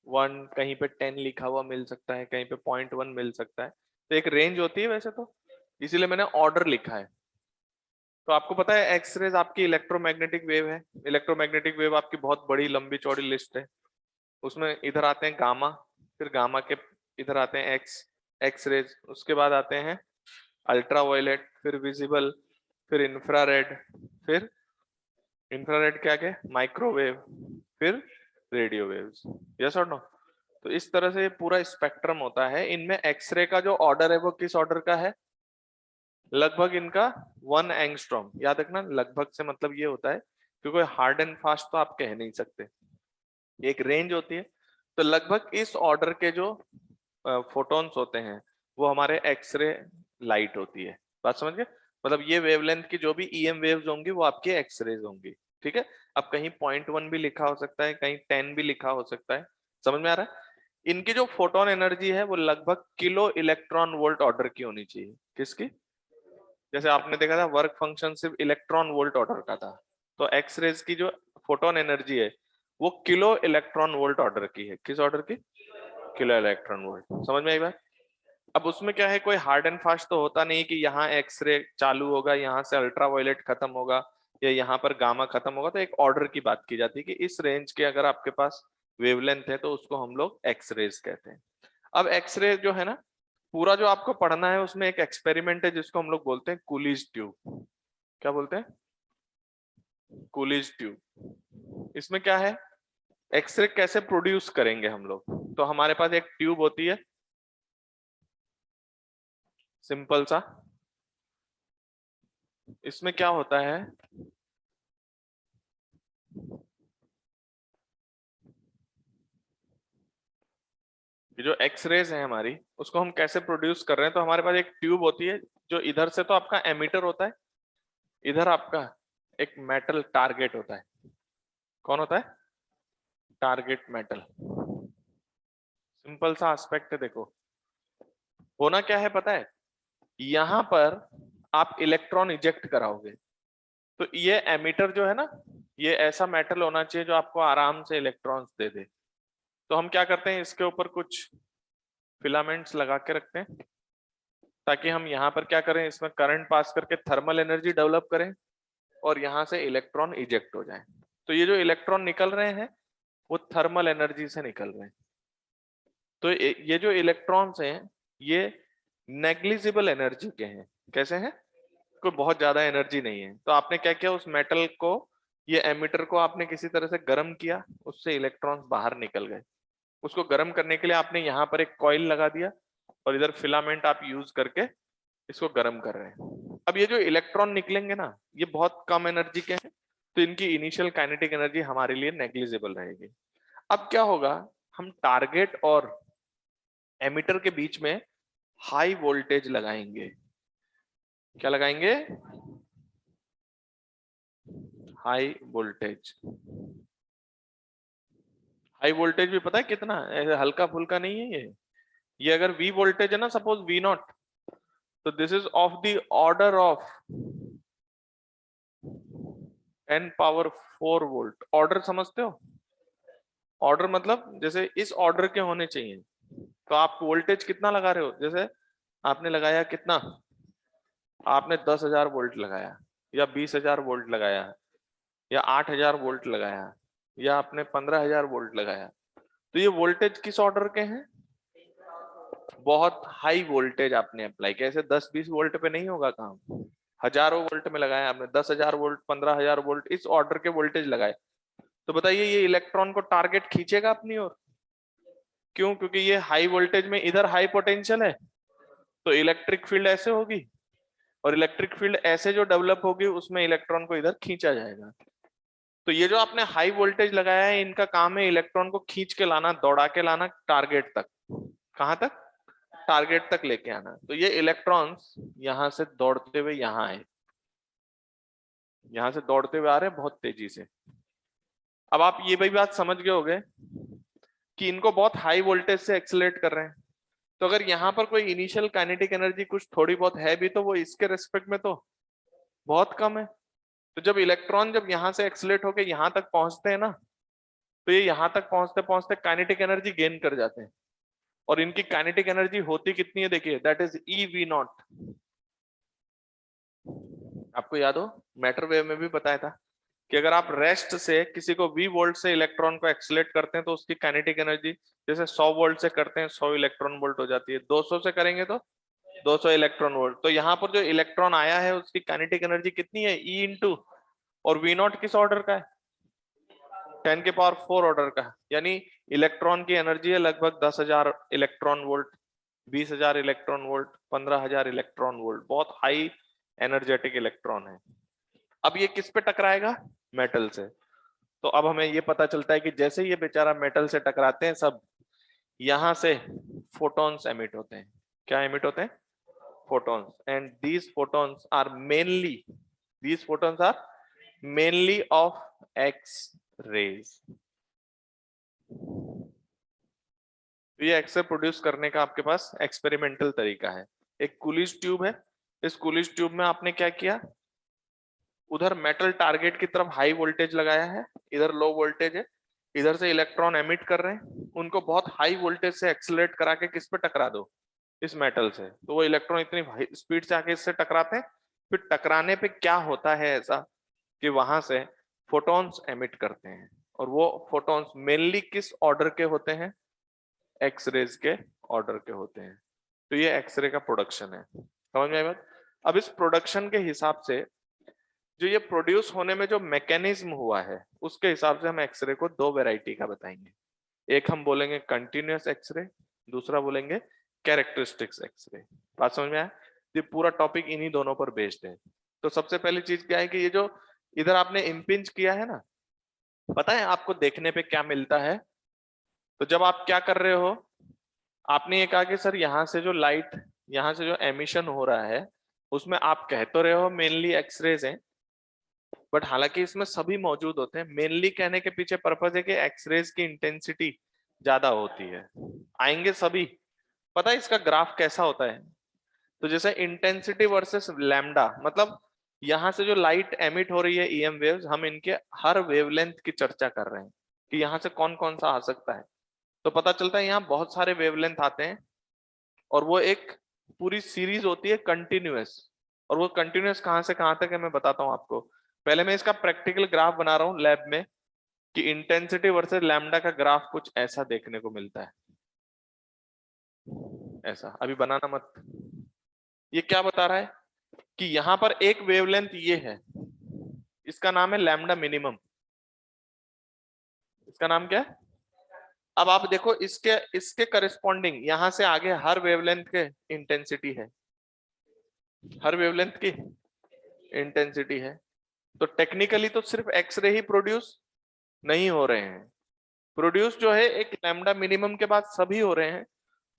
1 कहीं पे 10 लिखा हुआ मिल सकता है, कहीं पे 0.1 मिल सकता है, तो एक रेंज होती है वैसे तो, इसीलिए मैंने ऑर्डर लिखा है। तो आपको पता है एक्स रेज आपकी इलेक्ट्रोमैग्नेटिक वेव है। इलेक्ट्रोमैग्नेटिक वेव आपकी बहुत बड़ी लंबी चौड़ी लिस्ट है, उसमें इधर आते हैं गामा, फिर गामा के इधर आते हैं एक्स, एक्स रेज, उसके बाद आते हैं अल्ट्रावायलेट, फिर विजिबल, फिर इंफ्रारेड, फिर इंफ्रारेड के आगे माइक्रोवेव, फिर रेडियो वेव्स। यस और नो? तो इस तरह से पूरा स्पेक्ट्रम होता है। इनमें एक्सरे का जो ऑर्डर है वो किस ऑर्डर का है, लगभग इनका 1 एंगस्ट्रॉम। याद रखना, लगभग से मतलब ये होता है कि कोई हार्ड एंड फास्ट तो आप कह नहीं सकते, एक रेंज होती है। तो लगभग इस ऑर्डर के जो फोटॉन्स होते हैं वो हमारे एक्सरे लाइट होती है। बात समझ गए? मतलब ये वेवलेंथ की जो भी ईएम वेव्स होंगी वो आपकी एक्सरेज होंगी। ठीक है, अब कहीं 0.1 भी लिखा हो सकता है, कहीं 10 भी लिखा हो सकता है। समझ में आ रहा है? इनकी जो फोटोन एनर्जी है वो लगभग किलो इलेक्ट्रॉन वोल्ट ऑर्डर की होनी चाहिए। किसकी? जैसे आपने देखा था वर्क फंक्शन सिर्फ इलेक्ट्रॉन वोल्ट ऑर्डर का था, तो एक्स रेज की जो फोटोन एनर्जी है वो किलो इलेक्ट्रॉन वोल्ट ऑर्डर की है। किस ऑर्डर की? Kilo electron volt. समझ में आई बात? अब उसमें क्या है, कोई हार्ड एंड फास्ट तो होता नहीं कि यहाँ एक्सरे चालू होगा, यहाँ से अल्ट्रावायलेट खत्म होगा, या यहाँ पर गामा खत्म होगा। तो एक ऑर्डर की बात की जाती है कि इस रेंज के अगर आपके पास वेवलेंथ है तो उसको हम लोग एक्स रेज कहते हैं। अब एक्सरे जो है ना, पूरा जो आपको पढ़ना है उसमें एक एक्सपेरिमेंट है जिसको हम लोग बोलते हैं कूलिज ट्यूब। क्या बोलते हैं? Coolidge tube. इसमें क्या है, एक्सरे कैसे प्रोड्यूस करेंगे हम लोग। तो हमारे पास एक ट्यूब होती है सिंपल सा, इसमें क्या होता है, कि जो एक्सरेज है हमारी उसको हम कैसे प्रोड्यूस कर रहे हैं। तो हमारे पास एक ट्यूब होती है, जो इधर से तो आपका एमिटर होता है, इधर आपका एक मेटल टारगेट होता है। कौन होता है? Target metal. सिंपल सा एस्पेक्ट है, देखो होना क्या है पता है, यहां पर आप इलेक्ट्रॉन इजेक्ट कराओगे, तो ये एमिटर जो है ना, ये ऐसा मेटल होना चाहिए जो आपको आराम से इलेक्ट्रॉन्स दे दे। तो हम क्या करते हैं, इसके ऊपर कुछ फिलामेंट्स लगा के रखते हैं, ताकि हम यहाँ पर क्या करें, इसमें करंट पास करके थर्मल एनर्जी डेवलप करें और यहाँ से इलेक्ट्रॉन इजेक्ट हो जाए। तो ये जो इलेक्ट्रॉन निकल रहे हैं वो थर्मल एनर्जी से निकल रहे हैं। तो ये जो इलेक्ट्रॉन्स हैं ये नेग्लिजिबल एनर्जी के हैं। कैसे हैं? कोई बहुत ज्यादा एनर्जी नहीं है। तो आपने क्या किया, उस मेटल को, ये एमिटर को आपने किसी तरह से गर्म किया, उससे इलेक्ट्रॉन्स बाहर निकल गए। उसको गर्म करने के लिए आपने यहाँ पर एक कॉइल लगा दिया और इधर फिलामेंट आप यूज करके इसको गर्म कर रहे हैं। अब ये जो इलेक्ट्रॉन निकलेंगे ना, ये बहुत कम एनर्जी के हैं, तो इनकी इनिशियल काइनेटिक एनर्जी हमारे लिए नेग्लिजिबल रहेगी। अब क्या होगा, हम टारगेट और एमिटर के बीच में हाई वोल्टेज लगाएंगे। क्या लगाएंगे? High voltage. हाई वोल्टेज भी पता है कितना, ऐसे हल्का फुल्का नहीं है ये, ये अगर V वोल्टेज है ना, सपोज V0, तो this is of the order of 10⁴ volt. Order समझते हो? ऑर्डर मतलब जैसे इस ऑर्डर के होने चाहिए। तो आप वोल्टेज कितना लगा रहे हो? जैसे आपने लगाया कितना, आपने 10,000 वोल्ट लगाया, या 20,000 वोल्ट लगाया, या 8,000 वोल्ट लगाया, या आपने 15,000 वोल्ट लगाया, तो ये वोल्टेज किस ऑर्डर के हैं? बहुत हाई वोल्टेज आपने अप्लाई किया। ऐसे 10-20 वोल्ट पे नहीं होगा काम, हजारों वोल्ट में लगाया आपने, 10,000 वोल्ट, 15,000 वोल्ट, इस ऑर्डर के वोल्टेज लगाए। तो बताइए ये इलेक्ट्रॉन को टारगेट खींचेगा अपनी ओर? क्यों? क्योंकि ये हाई वोल्टेज में इधर हाई पोटेंशियल है, तो इलेक्ट्रिक फील्ड ऐसे होगी, और इलेक्ट्रिक फील्ड ऐसे जो डेवलप होगी उसमें इलेक्ट्रॉन को इधर खींचा जाएगा। तो ये जो आपने हाई वोल्टेज लगाया है, इनका काम है इलेक्ट्रॉन को खींच के लाना, दौड़ा के लाना टारगेट तक। कहां तक? टारगेट तक लेके आना। तो ये इलेक्ट्रॉन्स यहां से दौड़ते हुए यहां आए, यहां से दौड़ते हुए आ रहे हैं बहुत तेजी से। अब आप ये भी बात समझ गए होंगे कि इनको बहुत हाई वोल्टेज से एक्सेलरेट कर रहे हैं, तो अगर यहाँ पर कोई इनिशियल काइनेटिक एनर्जी कुछ थोड़ी बहुत है भी, तो वो इसके रेस्पेक्ट में तो बहुत कम है। तो जब इलेक्ट्रॉन जब यहाँ से एक्सेलरेट होके यहाँ तक पहुंचते हैं ना, तो ये यहाँ तक पहुंचते पहुंचते काइनेटिक एनर्जी गेन कर जाते हैं। और इनकी काइनेटिक एनर्जी होती कितनी है? देखिए, दैट इज EV0। आपको याद हो मैटर वेव में भी बताया था कि अगर आप रेस्ट से किसी को V वोल्ट से इलेक्ट्रॉन को एक्सेलरेट करते हैं तो उसकी काइनेटिक एनर्जी जैसे 100 वोल्ट से करते हैं 100 इलेक्ट्रॉन वोल्ट हो जाती है, 200 से करेंगे तो 200 इलेक्ट्रॉन वोल्ट। तो यहाँ पर जो इलेक्ट्रॉन आया है उसकी काइनेटिक एनर्जी कितनी है? E इंटू, और V0 किस ऑर्डर का है? 10⁴ ऑर्डर का। यानी इलेक्ट्रॉन की एनर्जी है लगभग 10,000 electron volt, 20,000 electron volt, 15,000 electron volt. बहुत हाई एनर्जेटिक इलेक्ट्रॉन है। अब ये किस पे टकराएगा? मेटल से। तो अब हमें ये पता चलता है कि जैसे ये बेचारा मेटल से टकराते हैं, सब यहां से फोटॉन्स एमिट होते हैं। क्या एमिट होते हैं? Photons. And these photons are mainly of X rays. तो ये एक्स रे प्रोड्यूस करने का आपके पास एक्सपेरिमेंटल तरीका है। एक कूलिज ट्यूब है, इस कूलिज ट्यूब में आपने क्या किया? उधर मेटल टारगेट की तरफ हाई वोल्टेज लगाया है, इधर लो वोल्टेज है, इधर से इलेक्ट्रॉन एमिट कर रहे हैं, उनको बहुत हाई वोल्टेज से एक्सेलरेट करा के किस पे टकरा दो? इस मेटल से। तो वो इलेक्ट्रॉन इतनी स्पीड से आके इससे टकराते हैं, फिर टकराने पे क्या होता है ऐसा कि वहां से फोटॉन्स एमिट करते हैं, और वो फोटॉन्स मेनली किस ऑर्डर के होते हैं? एक्सरेज के ऑर्डर के होते हैं। तो ये एक्सरे का प्रोडक्शन है। समझ में आई बात? अब इस प्रोडक्शन के हिसाब से जो ये प्रोड्यूस होने में जो मैकेनिज्म हुआ है, उसके हिसाब से हम एक्सरे को दो वैरायटी का बताएंगे। एक हम बोलेंगे कंटिन्यूअस एक्सरे, दूसरा बोलेंगे कैरेक्टरिस्टिक्स एक्सरे। बात समझ में आया? ये पूरा टॉपिक इन्हीं दोनों पर बेस्ड है। तो सबसे पहली चीज क्या है कि ये जो इधर आपने इम्पिंज किया है ना, पता है आपको देखने पे क्या मिलता है? तो जब आप क्या कर रहे हो, आपने ये कहा कि सर यहाँ से जो लाइट, यहाँ से जो एमिशन हो रहा है, उसमें आप कह तो रहे हो मेनली एक्सरेज हैं, बट हालांकि इसमें सभी मौजूद होते हैं। मेनली कहने के पीछे पर्पज है कि एक्सरेज की इंटेंसिटी ज्यादा होती है, आएंगे सभी। पता है इसका ग्राफ कैसा होता है? तो जैसे इंटेंसिटी वर्सेस लैम्डा, मतलब यहाँ से जो लाइट एमिट हो रही है EM वेव्स, हम इनके हर वेवलेंथ की चर्चा कर रहे हैं कि यहाँ से कौन कौन सा आ सकता है। तो पता चलता है यहाँ बहुत सारे वेवलेंथ आते हैं, और वो एक पूरी सीरीज होती है कंटिन्यूअस। और वो कंटिन्यूअस कहाँ से कहाँ तक है मैं बताता हूँ आपको। पहले मैं इसका प्रैक्टिकल ग्राफ बना रहा हूँ लैब में, कि इंटेंसिटी वर्सेस लैम्डा का ग्राफ कुछ ऐसा देखने को मिलता है। ऐसा अभी बनाना मत। ये क्या बता रहा है कि यहां पर एक वेवलेंथ ये है, इसका नाम है लैम्डा मिनिमम। इसका नाम क्या है? अब आप देखो इसके इसके करस्पॉन्डिंग यहां से आगे हर वेवलेंथ के इंटेंसिटी है, हर वेवलेंथ की इंटेंसिटी है। तो टेक्निकली तो सिर्फ एक्सरे ही प्रोड्यूस नहीं हो रहे हैं, प्रोड्यूस जो है एक लैम्डा मिनिमम के बाद सभी हो रहे हैं,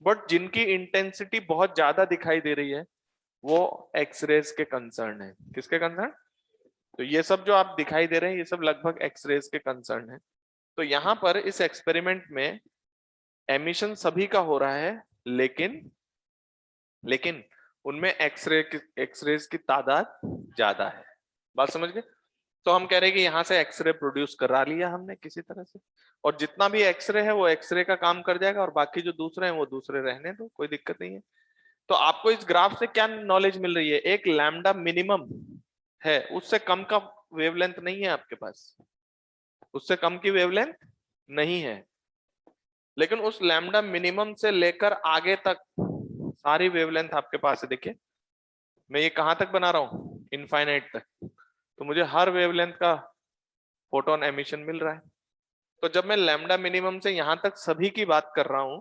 बट जिनकी इंटेंसिटी बहुत ज्यादा दिखाई दे रही है वो एक्सरेज के कंसर्न है। किसके कंसर्न? तो ये सब जो आप दिखाई दे रहे हैं ये सब लगभग एक्सरेज के कंसर्न है। तो यहाँ पर इस एक्सपेरिमेंट में एमिशन सभी का हो रहा है, लेकिन उनमें एक्सरेज की तादाद ज्यादा है। बात समझ गए? तो हम कह रहे हैं कि यहाँ से एक्सरे प्रोड्यूस करा लिया हमने किसी तरह से, और जितना भी एक्सरे है वो एक्सरे का काम कर जाएगा, और बाकी जो दूसरे हैं वो दूसरे रहने दो, कोई दिक्कत नहीं है। तो आपको इस ग्राफ से क्या नॉलेज मिल रही है? एक लैम्डा मिनिमम है, उससे कम का वेवलेंथ नहीं है आपके पास, उससे कम की वेवलेंथ नहीं है, लेकिन उस लैम्डा मिनिमम से लेकर आगे तक सारी वेवलेंथ आपके पास है। देखिए मैं ये कहां तक बना रहा हूं, इनफाइनाइट तक, तो मुझे हर वेवलेंथ का फोटोन एमिशन मिल रहा है। तो जब मैं लैम्डा मिनिमम से यहां तक सभी की बात कर रहा हूं,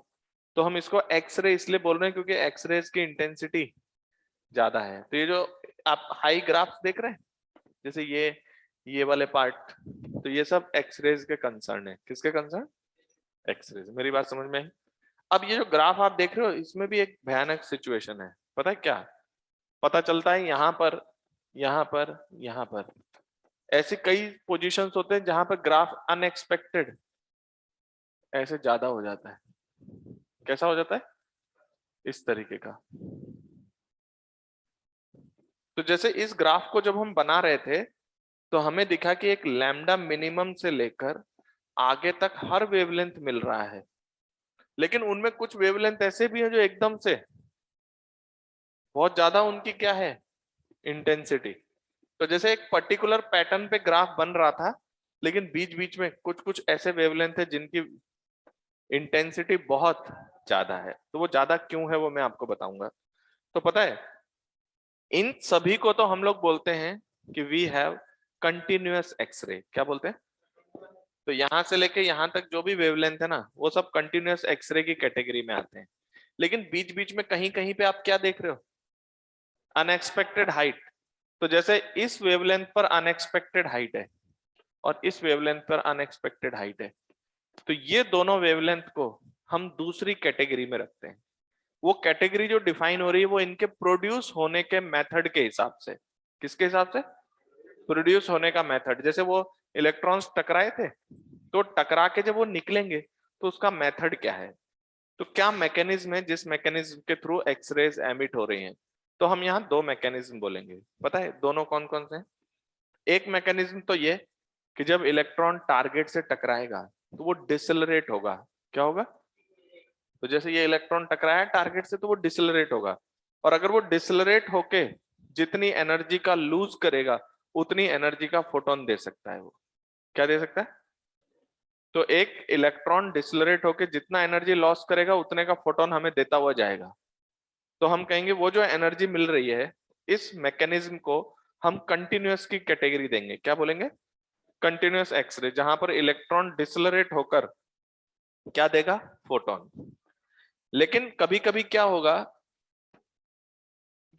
तो हम इसको एक्सरे इसलिए बोल रहे हैं क्योंकि एक्सरेज की इंटेंसिटी ज्यादा है। तो ये जो आप हाई ग्राफ्स देख रहे हैं, जैसे ये वाले पार्ट, तो ये सब एक्सरेज के कंसर्न है। किसके कंसर्न? एक्सरेज। मेरी बात समझ में है? अब ये जो ग्राफ आप देख रहे हो, इसमें भी एक भयानक सिचुएशन है। पता है क्या पता चलता है? यहाँ पर, यहाँ पर, यहाँ पर ऐसे कई पोजीशंस होते हैं जहां पर ग्राफ अनएक्सपेक्टेड ऐसे ज्यादा हो जाता है। कैसा हो जाता है? इस तरीके का। तो जैसे इस ग्राफ को जब हम बना रहे थे, तो हमें दिखा कि एक लैम्डा मिनिमम से लेकर आगे तक हर वेवलेंथ मिल रहा है, लेकिन उनमें कुछ वेवलेंथ ऐसे भी हैं जो एकदम से बहुत ज्यादा उनकी क्या है, इंटेंसिटी। तो जैसे एक पर्टिकुलर पैटर्न पे ग्राफ बन रहा था, लेकिन बीच बीच में कुछ कुछ ऐसे वेवलेंथ है जिनकी इंटेंसिटी बहुत ज्यादा है। तो वो ज्यादा क्यों है वो मैं आपको बताऊंगा। तो पता है, इन सभी को तो हम लोग बोलते हैं कि वी हैव कंटिन्यूअस एक्सरे। क्या बोलते हैं? तो यहां से लेके यहां तक जो भी वेवलेंथ है ना, वो सब कंटिन्यूअस एक्सरे की कैटेगरी में आते हैं। लेकिन बीच बीच में कहीं कहीं पे आप क्या देख रहे हो? Unexpected height. तो जैसे इस वेवलेंथ पर अनएक्सपेक्टेड हाइट है, और इस वेवलेंथ पर अनएक्सपेक्टेड हाइट है, तो ये दोनों वेवलेंथ को हम दूसरी कैटेगरी में रखते हैं। वो कैटेगरी जो डिफाइन हो रही है वो इनके प्रोड्यूस होने के मेथड के हिसाब से। किसके हिसाब से? प्रोड्यूस होने का मेथड। जैसे वो इलेक्ट्रॉन्स टकराए थे, तो टकरा के जब वो निकलेंगे तो उसका मेथड क्या है, तो क्या मैकेनिज्म है जिस मैकेनिज्म के थ्रू एक्सरेज एमिट हो रही हैं। तो हम यहाँ दो मैकेनिज्म बोलेंगे। पता है दोनों कौन कौन से हैं? एक मैकेनिज्म तो ये कि जब इलेक्ट्रॉन टारगेट से टकराएगा तो वो डिसेलरेट होगा। क्या होगा? तो जैसे ये इलेक्ट्रॉन टकराया टारगेट से तो वो डिसेलरेट होगा, और अगर वो डिसेलरेट होके जितनी एनर्जी का लूज करेगा उतनी एनर्जी का फोटोन दे सकता है वो। क्या दे सकता है? तो एक इलेक्ट्रॉन डिसेलरेट होके जितना एनर्जी लॉस करेगा उतने का फोटोन हमें देता हुआ जाएगा। तो हम कहेंगे वो जो एनर्जी मिल रही है, इस मैकेनिज्म को हम कंटिन्यूअस की कैटेगरी देंगे। क्या बोलेंगे? कंटिन्यूअस एक्सरे, जहां पर इलेक्ट्रॉन डिसेलरेट होकर क्या देगा? फोटोन। लेकिन कभी कभी क्या होगा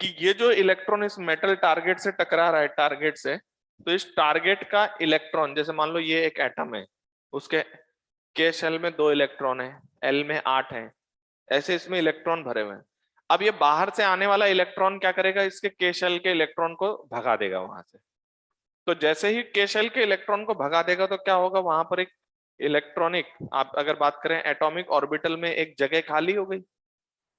कि ये जो इलेक्ट्रॉन इस मेटल टारगेट से टकरा रहा है, टारगेट से, तो इस टारगेट का इलेक्ट्रॉन, जैसे मान लो ये एक एटम है, उसके के शेल में 2 इलेक्ट्रॉन है, एल में 8 है, ऐसे इसमें इलेक्ट्रॉन भरे हुए हैं। अब ये बाहर से आने वाला इलेक्ट्रॉन क्या करेगा? इसके के शेल के इलेक्ट्रॉन को भगा देगा वहां से। तो जैसे ही के शेल के इलेक्ट्रॉन को भगा देगा तो क्या होगा? वहां पर एक इलेक्ट्रॉनिक, आप अगर बात करें एटॉमिक ऑर्बिटल में, एक जगह खाली हो गई,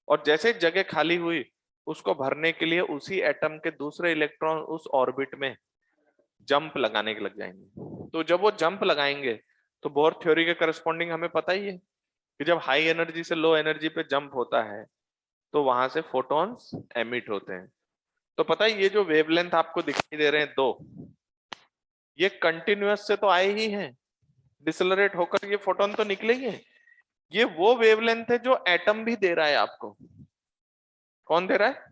और जैसे जगह खाली हुई उसको भरने के लिए उसी एटम के दूसरे इलेक्ट्रॉन उस ऑर्बिट में जंप लगाने के लग जाएंगे। तो जब वो जंप लगाएंगे तो बोर थ्योरी के करस्पॉन्डिंग हमें पता ही है कि जब हाई एनर्जी से लो एनर्जी पे जंप होता है तो वहां से फोटॉन्स एमिट होते हैं। तो पता है ये जो वेवलेंथ आपको दिखाई दे रहे हैं दो, ये कंटिन्यूअस से तो आए ही हैं, डिसलरेट होकर ये फोटोन तो निकले ही हैं। ये वो वेवलेंथ है जो एटम भी दे रहा है आपको। कौन दे रहा है?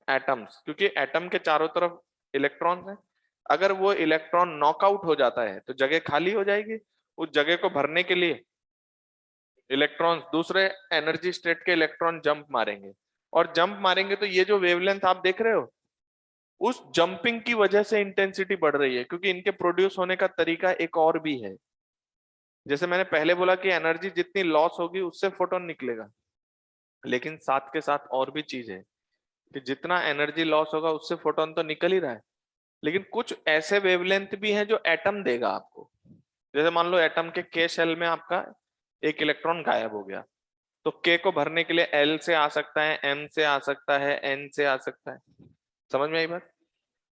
एटम्स, क्योंकि एटम के चारों तरफ इलेक्ट्रॉन्स हैं। अगर वो इलेक्ट्रॉन नॉकआउट हो जाता है तो जगह खाली हो जाएगी, उस जगह को भरने के लिए इलेक्ट्रॉन्स, दूसरे एनर्जी स्टेट के इलेक्ट्रॉन जंप मारेंगे, और जंप मारेंगे तो ये जो वेवलेंथ आप देख रहे हो, उस जंपिंग की वजह से इंटेंसिटी बढ़ रही है, क्योंकि इनके प्रोड्यूस होने का तरीका एक और भी है। जैसे मैंने पहले बोला कि एनर्जी जितनी लॉस होगी उससे फोटोन निकलेगा, लेकिन साथ के साथ और भी चीज है कि जितना एनर्जी लॉस होगा उससे फोटोन तो निकल ही रहा है, लेकिन कुछ ऐसे वेवलेंथ भी हैं जो एटम देगा आपको। जैसे मान लो एटम के शेल में आपका एक इलेक्ट्रॉन गायब हो गया, तो K को भरने के लिए L से आ सकता है, M से आ सकता है, N से आ सकता है। समझ में आई बात?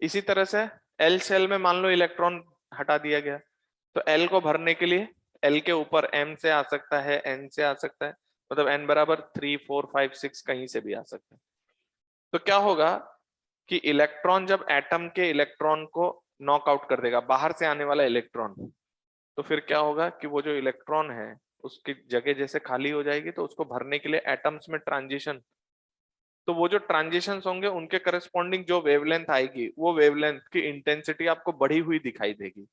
इसी तरह से L शेल में मान लो इलेक्ट्रॉन हटा दिया गया, तो L को भरने के लिए L के ऊपर M से आ सकता है, N से आ सकता है, मतलब N बराबर 3, 4, 5, 6 कहीं से भी आ सकता है। तो क्या होगा कि इलेक्ट्रॉन जब एटम के इलेक्ट्रॉन को नॉकआउट कर देगा, बाहर से आने वाला इलेक्ट्रॉन, तो फिर क्या होगा कि वो जो इलेक्ट्रॉन है उसकी जगह जैसे खाली हो जाएगी, तो उसको भरने के लिए एटम्स में ट्रांजिशन, तो वो जो ट्रांजिशंस होंगे उनके करस्पॉन्डिंग जो वेवलेंथ आएगी, वो वेवलेंथ की इंटेंसिटी आपको बढ़ी हुई दिखाई देगी।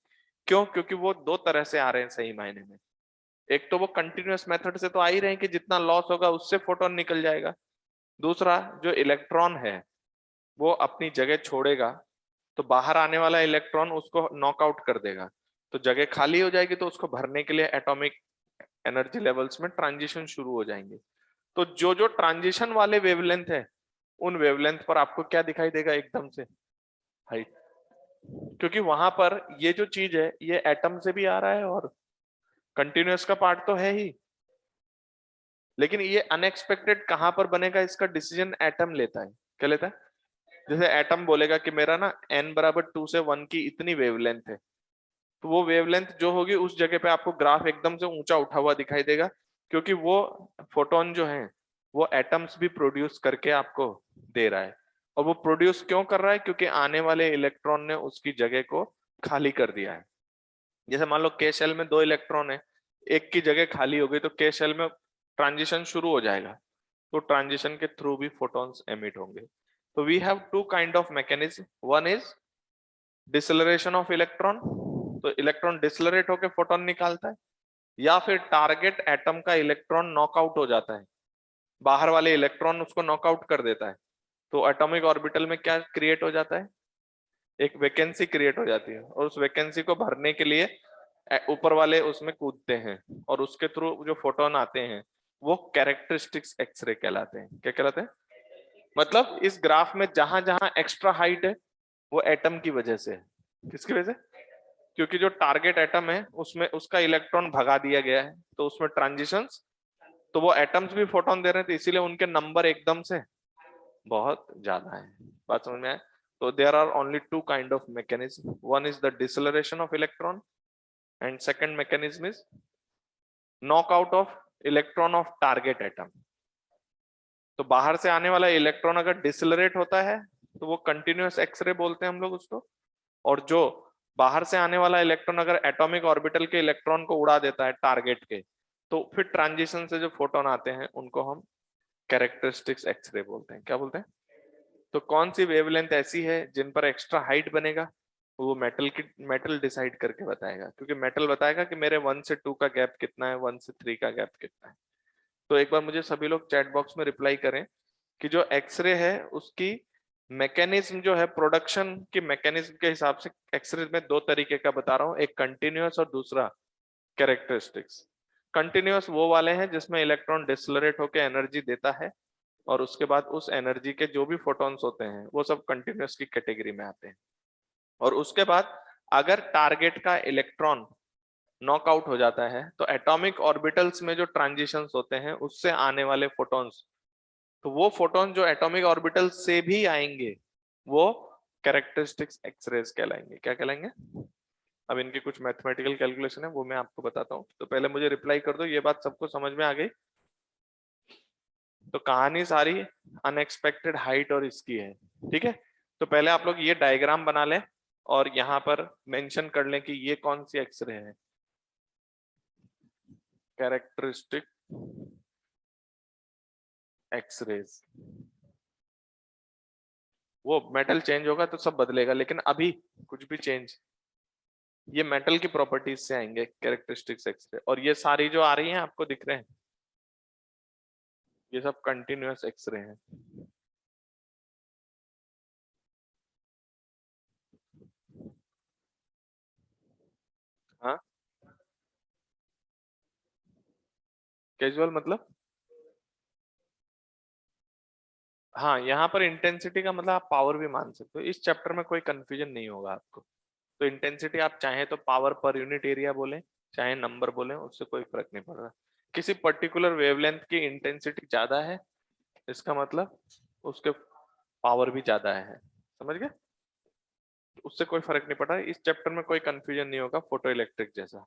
क्यों? क्योंकि वो दो तरह से आ रहे हैं सही मायने में। एक तो वो कंटिन्यूअस मेथड से तो आ ही रहे हैं कि जितना लॉस होगा उससे फोटोन निकल जाएगा। दूसरा, जो इलेक्ट्रॉन है वो अपनी जगह छोड़ेगा, तो बाहर आने वाला इलेक्ट्रॉन उसको नॉकआउट कर देगा, तो जगह खाली हो जाएगी, तो उसको भरने के लिए एटॉमिक एनर्जी लेवल्स में ट्रांजिशन शुरू हो जाएंगे। तो जो जो ट्रांजिशन वाले वेवलेंथ है, उन वेवलेंथ पर आपको क्या दिखाई देगा एकदम से? हाइट। क्योंकि वहां पर ये जो चीज है ये एटम से भी आ रहा है और कंटिन्यूअस का पार्ट तो है ही, लेकिन ये अनएक्सपेक्टेड कहां पर बनेगा इसका डिसीजन एटम लेता है। क्या लेता है? जैसे एटम बोलेगा कि मेरा ना n बराबर 2 से 1 की इतनी वेवलेंथ है, तो वो वेवलेंथ जो होगी उस जगह पे आपको ग्राफ एकदम से ऊंचा उठा हुआ दिखाई देगा, क्योंकि वो फोटोन जो है वो एटम्स भी प्रोड्यूस करके आपको दे रहा है। और वो प्रोड्यूस क्यों कर रहा है? क्योंकि आने वाले इलेक्ट्रॉन ने उसकी जगह को खाली कर दिया है। जैसे मान लो के शेल में 2 इलेक्ट्रॉन है, एक की जगह खाली हो गई, तो के शेल में ट्रांजिशन शुरू हो जाएगा, तो ट्रांजिशन के थ्रू भी फोटॉन्स एमिट होंगे। तो we have two kind of mechanism, one is deceleration of electron, तो इलेक्ट्रॉन डिसलरेट होकर फोटोन निकालता है, या फिर टारगेट एटम का इलेक्ट्रॉन नॉकआउट हो जाता है, बाहर वाले इलेक्ट्रॉन उसको नॉकआउट कर देता है, तो एटॉमिक ऑर्बिटल में क्या क्रिएट हो जाता है? एक वैकेंसी क्रिएट हो जाती है, और उस वैकेंसी को भरने के लिए ऊपर वाले उसमें कूदते हैं, और उसके थ्रू जो फोटोन आते हैं वो कैरेक्टरिस्टिक्स एक्सरे कहलाते हैं। क्या कहलाते हैं? मतलब इस ग्राफ में जहां जहां एक्स्ट्रा हाइट है वो एटम की वजह से है। किसकी वजह से? क्योंकि जो टारगेट एटम है उसमें उसका इलेक्ट्रॉन भगा दिया गया है, तो उसमें ट्रांजिशंस, तो वो एटम्स भी फोटोन दे रहे थे, इसीलिए उनके नंबर एकदम से बहुत ज्यादा है। बात समझ में आए? तो there are only two kind of mechanism, one is the deceleration of electron and second mechanism is knockout of electron of target atom. तो बाहर से आने वाला इलेक्ट्रॉन अगर डिसलरेट होता है तो वो कंटिन्यूअस एक्सरे बोलते हैं हम लोग उसको, और जो बाहर से आने वाला इलेक्ट्रॉन अगर एटॉमिक ऑर्बिटल के इलेक्ट्रॉन को उड़ा देता है टारगेट के, तो फिर ट्रांजिशन से जो फोटोन आते हैं उनको हम कैरेक्टरिस्टिक्स एक्सरे बोलते हैं। क्या बोलते हैं? तो कौन सी वेवलेंथ ऐसी है जिन पर एक्स्ट्रा हाइट बनेगा, वो मेटल डिसाइड करके बताएगा, क्योंकि मेटल बताएगा कि मेरे 1 से 2 का गैप कितना है, 1 से 3 का गैप कितना है। तो एक बार मुझे सभी लोग चैट बॉक्स में रिप्लाई करें कि जो एक्सरे है उसकी मैकेनिज्म जो है, प्रोडक्शन की मैकेनिज्म के हिसाब से एक्सरे में 2 तरीके का बता रहा हूँ, एक कंटिन्यूअस और दूसरा कैरेक्टरिस्टिक्स। कंटिन्यूअस वो वाले हैं जिसमें इलेक्ट्रॉन डिसलरेट होकर एनर्जी देता है, और उसके बाद उस एनर्जी के जो भी फोटॉन्स होते हैं वो सब कंटिन्यूअस की कैटेगरी में आते हैं। और उसके बाद अगर टारगेट का इलेक्ट्रॉन नॉकआउट हो जाता है, तो एटॉमिक ऑर्बिटल्स में जो ट्रांजिशंस होते हैं उससे आने वाले फोटॉन्स, तो वो फोटॉन जो एटॉमिक ऑर्बिटल से भी आएंगे वो कैरेक्टरिस्टिक्स एक्सरेज कहलाएंगे। क्या कहलाएंगे? अब इनके कुछ मैथमेटिकल कैलकुलेशन है, वो मैं आपको बताता हूँ। तो पहले मुझे रिप्लाई कर दो, ये बात सबको समझ में आ गई? तो कहानी सारी अनएक्सपेक्टेड हाइट और इसकी है, ठीक है? तो पहले आप लोग ये डायग्राम बना लें और यहाँ पर मेंशन कर लें कि ये कौन सी एक्सरे है। Characteristic X rays. वो मेटल चेंज होगा तो सब बदलेगा, लेकिन अभी कुछ भी चेंज, ये मेटल की प्रॉपर्टीज से आएंगे कैरेक्टरिस्टिक्स एक्सरे। और ये सारी जो आ रही हैं आपको दिख रहे हैं, ये सब कंटिन्यूअस एक्सरे हैं। हाँ, कैजुअल मतलब? हाँ, यहाँ पर इंटेंसिटी का मतलब आप पावर भी मान सकते हो, इस चैप्टर में कोई कंफ्यूजन नहीं होगा आपको। तो इंटेंसिटी आप चाहे तो पावर पर यूनिट एरिया बोले, चाहे नंबर बोले, उससे कोई फर्क नहीं पड़ रहा। किसी पर्टिकुलर वेवलेंथ की इंटेंसिटी ज्यादा है, इसका मतलब उसके पावर भी ज्यादा है। समझ गए? उससे कोई फर्क नहीं पड़ा, इस चैप्टर में कोई कंफ्यूजन नहीं होगा फोटो इलेक्ट्रिक जैसा।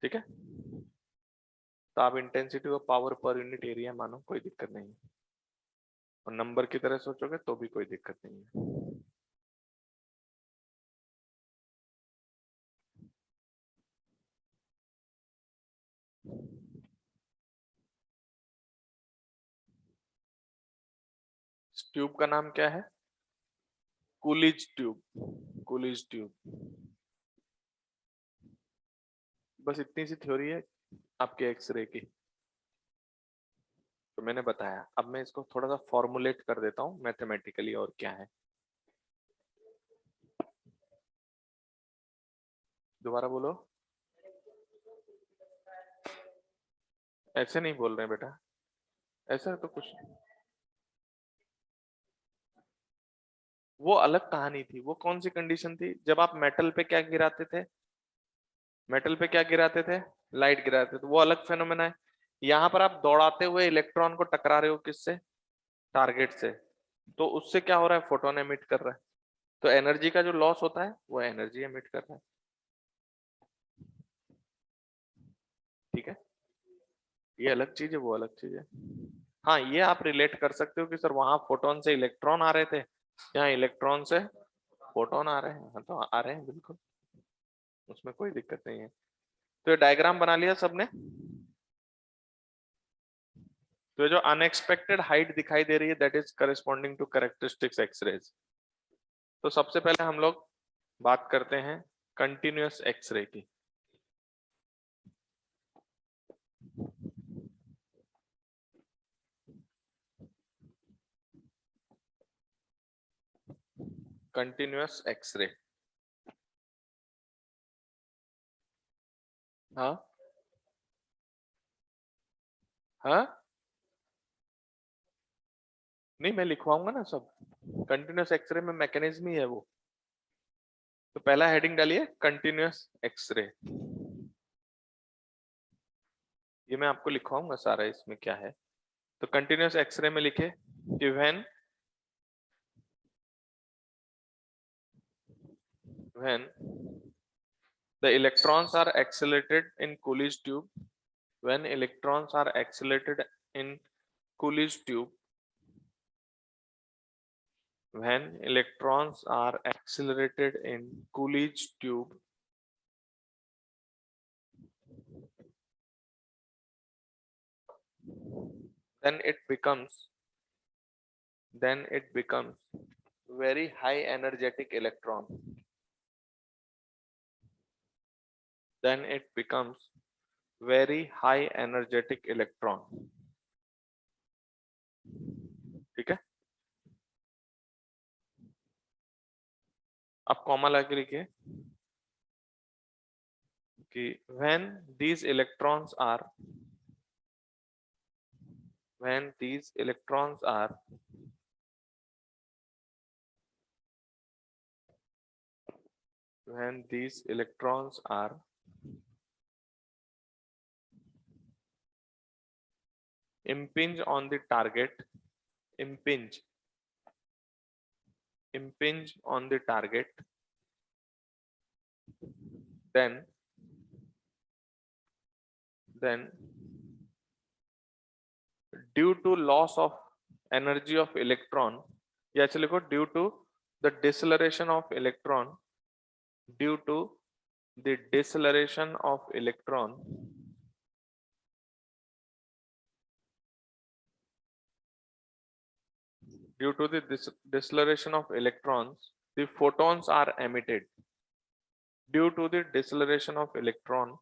ठीक है, तो आप इंटेंसिटी और पावर पर यूनिट एरिया मानो, कोई दिक्कत नहीं है, और नंबर की तरह सोचोगे तो भी कोई दिक्कत नहीं है। इस ट्यूब का नाम क्या है? Coolidge tube. Coolidge tube. बस इतनी सी थ्योरी है आपके एक्सरे की, तो मैंने बताया। अब मैं इसको थोड़ा सा फॉर्मुलेट कर देता हूँ मैथमेटिकली, और क्या है। दोबारा बोलो। ऐसे नहीं बोल रहे बेटा, ऐसा तो कुछ, वो अलग कहानी थी। वो कौन सी कंडीशन थी? जब आप मेटल पे क्या गिराते थे? मेटल पे क्या गिराते थे? लाइट गिराते थे, वो अलग फेनोमेना है। यहाँ पर आप दौड़ाते हुए इलेक्ट्रॉन को टकरा रहे हो, किससे? टारगेट से। तो उससे क्या हो रहा है? फोटोन एमिट कर रहा है। तो एनर्जी का जो लॉस होता है वो एनर्जी एमिट कर रहा है। ठीक है, ये अलग चीज है, वो अलग चीज है। हाँ, ये आप रिलेट कर सकते हो कि सर वहां फोटोन से इलेक्ट्रॉन आ रहे थे, यहाँ इलेक्ट्रॉन से फोटोन आ रहे हैं। हाँ, तो आ रहे हैं बिल्कुल, उसमें कोई दिक्कत नहीं है। तो ये डायग्राम बना लिया सबने? तो ये जो अनएक्सपेक्टेड हाइट दिखाई दे रही है, that is corresponding to characteristics X rays. तो सबसे पहले हम लोग बात करते हैं कंटिन्यूअस एक्सरे की। Continuous X ray. हाँ हाँ, नहीं मैं लिखवाऊंगा ना सब। कंटिन्यूअस एक्सरे में मैकेनिज्म ही है वो। तो पहला हेडिंग डालिए कंटिन्यूअस एक्सरे। ये मैं आपको लिखवाऊंगा सारा, इसमें क्या है। तो कंटिन्यूअस एक्सरे में लिखे कि when the electrons are accelerated in Coolidge tube, when electrons are accelerated in Coolidge tube, when electrons are accelerated in Coolidge tube, then it becomes very high energetic electron. Then it becomes very high energetic electron. ठीक है, अब कॉमा लगा लिखिए कि when these electrons are when these electrons are when these electrons are impinge on the target, impinge on the target, then due to loss of energy of electron, या चलिए लिखो due to the deceleration of electron, due to the deceleration of electron, due to the deceleration of electrons, the photons are emitted. Due to the deceleration of electron,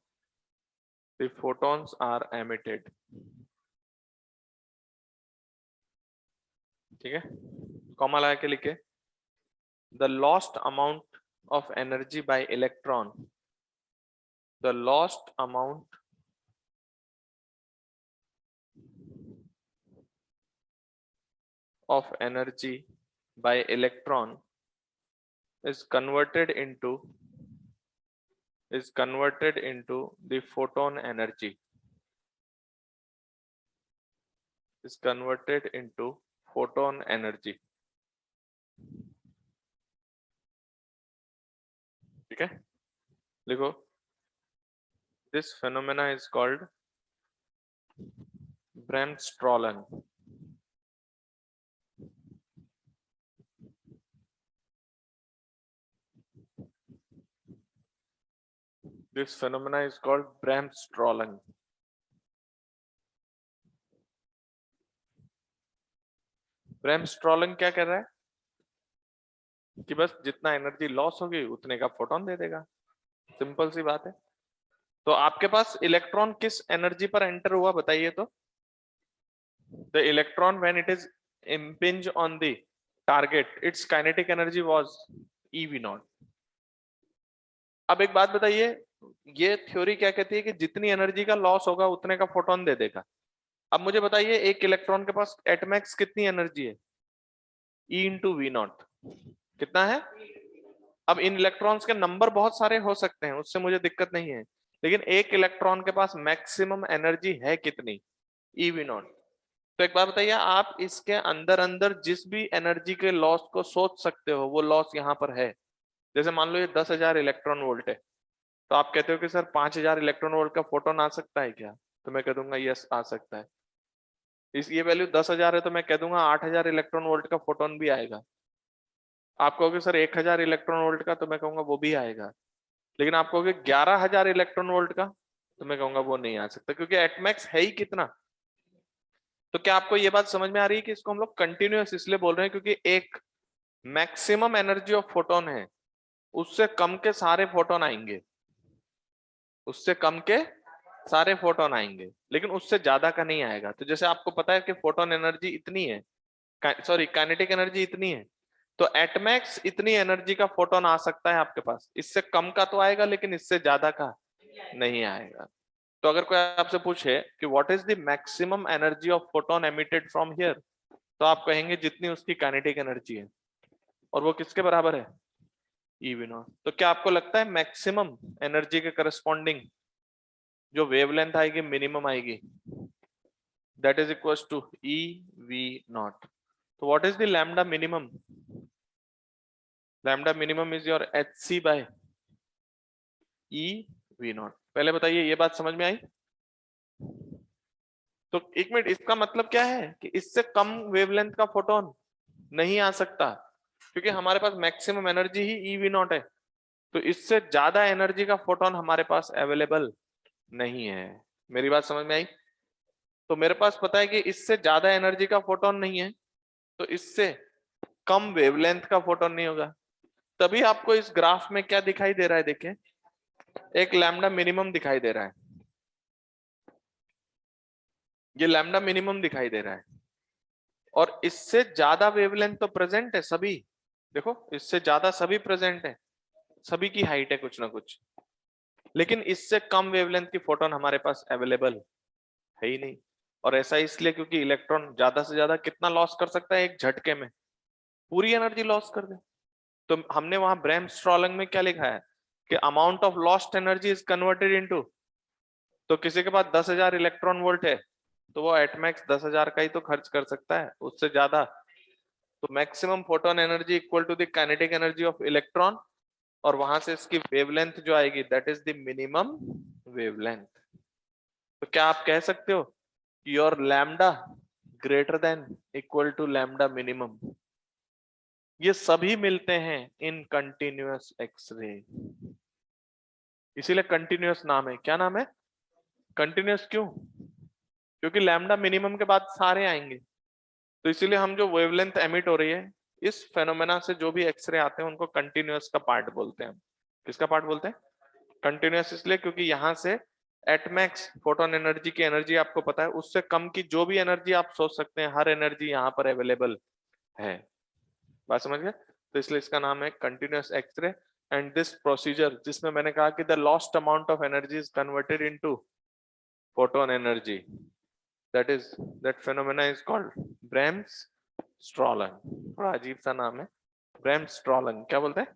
the photons are emitted. ठीक है, कॉमा लगा के लिखे the lost amount of energy by electron, the lost amount of energy by electron is converted into the photon energy. is converted into photon energy. ठीक है, लिखो, this phenomena is called Bremsstrahlung. This phenomena is called Bremsstrahlung. Bremsstrahlung क्या कर रहा है कि बस जितना एनर्जी लॉस होगी उतने का फोटोन दे देगा, सिंपल सी बात है। तो आपके पास इलेक्ट्रॉन किस एनर्जी पर एंटर हुआ बताइए तो? The electron when it is impinge on the target, its kinetic energy was eV0. अब एक बात बताइए, ये थ्योरी क्या कहती है कि जितनी एनर्जी का लॉस होगा उतने का फोटोन दे देगा। अब मुझे बताइए एक इलेक्ट्रॉन के पास एट मैक्स कितनी एनर्जी है? E इंटू V0 कितना है? अब इन इलेक्ट्रॉन्स के नंबर बहुत सारे हो सकते हैं, उससे मुझे दिक्कत नहीं है, लेकिन एक इलेक्ट्रॉन के पास मैक्सिमम एनर्जी है कितनी? eV0। तो एक बात बताइए, आप इसके अंदर अंदर जिस भी एनर्जी के लॉस को सोच सकते हो वो लॉस यहाँ पर है। जैसे मान लो ये 10,000 इलेक्ट्रॉन वोल्ट है, तो आप कहते हो कि सर 5,000 इलेक्ट्रॉन वोल्ट का फोटोन आ सकता है क्या? तो मैं कह दूंगा यस आ सकता है। इस ये वैल्यू 10,000 है तो मैं कह दूंगा 8,000 इलेक्ट्रॉन वोल्ट का फोटोन भी आएगा। आप कहोगे सर 1,000 इलेक्ट्रॉन वोल्ट का, तो मैं कहूंगा वो भी आएगा। लेकिन आप कहोगे 11,000 इलेक्ट्रॉन वोल्ट का, तो मैं कहूंगा वो नहीं आ सकता, क्योंकि एटमैक्स है ही कितना। तो क्या आपको ये बात समझ में आ रही है कि इसको हम लोग कंटिन्यूअस इसलिए बोल रहे हैं क्योंकि एक मैक्सिमम एनर्जी ऑफ फोटोन है, उससे कम के सारे फोटोन आएंगे, उससे कम के सारे फोटोन आएंगे, लेकिन उससे ज्यादा का नहीं आएगा। तो जैसे आपको पता है कि फोटोन एनर्जी इतनी है, सॉरी काइनेटिक एनर्जी इतनी है, तो एटमैक्स इतनी एनर्जी का फोटोन आ सकता है आपके पास, इससे कम का तो आएगा लेकिन इससे ज्यादा का नहीं आएगा। तो अगर कोई आपसे पूछे कि what is the maximum energy of photon emitted from here, तो आप कहेंगे जितनी उसकी काइनेटिक एनर्जी है, और वो किसके बराबर है? eV0। तो क्या आपको लगता है मैक्सिमम एनर्जी के करस्पॉन्डिंग जो वेवलेंथ आएगी मिनिमम आएगी, that is equals to eV0। तो what is the lambda minimum? Lambda minimum is your hc by eV0। पहले बताइए ये बात समझ में आई? तो एक मिनट, इसका मतलब क्या है कि इससे कम वेवलेंथ का फोटोन नहीं आ सकता, क्योंकि हमारे पास मैक्सिमम एनर्जी ही eV0 है। तो इससे ज्यादा एनर्जी का फोटोन हमारे पास अवेलेबल नहीं है। मेरी बात समझ में आई? तो मेरे पास पता है कि इससे ज्यादा एनर्जी का फोटोन नहीं है, तो इससे कम वेवलेंथ का फोटोन नहीं होगा। तभी आपको इस ग्राफ में क्या दिखाई दे रहा है, देखिए एक लैम्डा मिनिमम दिखाई दे रहा है, ये लैम्डा मिनिमम दिखाई दे रहा है, और इससे ज्यादा वेवलेंथ तो प्रेजेंट है सभी, देखो इससे ज्यादा सभी प्रेजेंट है, सभी की हाइट है कुछ ना कुछ, लेकिन इससे कम वेवलेंथ की फोटोन हमारे पास अवेलेबल है ही नहीं। और ऐसा इसलिए क्योंकि इलेक्ट्रॉन ज्यादा से ज्यादा कितना लॉस कर सकता है एक झटके में? पूरी एनर्जी लॉस कर दे। तो हमने वहां ब्रेमस्ट्रॉलिंग में क्या लिखा है कि amount of lost energy is converted into, तो किसी के पास 10,000 इलेक्ट्रॉन वोल्ट है तो वो एटमैक्स 10,000 का ही तो खर्च कर सकता है, उससे ज्यादा। तो maximum photon energy equal to the kinetic energy of electron, और वहां से इसकी वेवलेंथ जो आएगी that is the minimum wavelength. तो क्या आप कह सकते हो your lambda greater than equal to lambda minimum? ये सभी मिलते हैं इन कंटिन्यूअस एक्सरे, इसीलिए कंटिन्यूअस नाम है। क्या नाम है? कंटिन्यूअस। क्यों? क्योंकि लैम्डा मिनिमम के बाद सारे आएंगे, तो इसीलिए हम जो वेवलेंथ एमिट हो रही है इस फेनोमेना से जो भी एक्सरे आते हैं उनको कंटिन्यूअस का पार्ट बोलते हैं। किसका पार्ट बोलते हैं? कंटिन्यूअस। इसलिए क्योंकि यहाँ से एटमैक्स फोटोन एनर्जी की एनर्जी आपको पता है, उससे कम की जो भी एनर्जी आप सोच सकते हैं हर एनर्जी यहाँ पर अवेलेबल है। बात समझ गए? तो इसलिए इसका नाम है continuous X ray. And this procedure जिसमें मैंने कहा कि the lost amount of energy is converted into photon energy, that phenomena is called Bremsstrahlung। थोड़ा अजीब सा नाम है Bremsstrahlung, क्या बोलते हैं?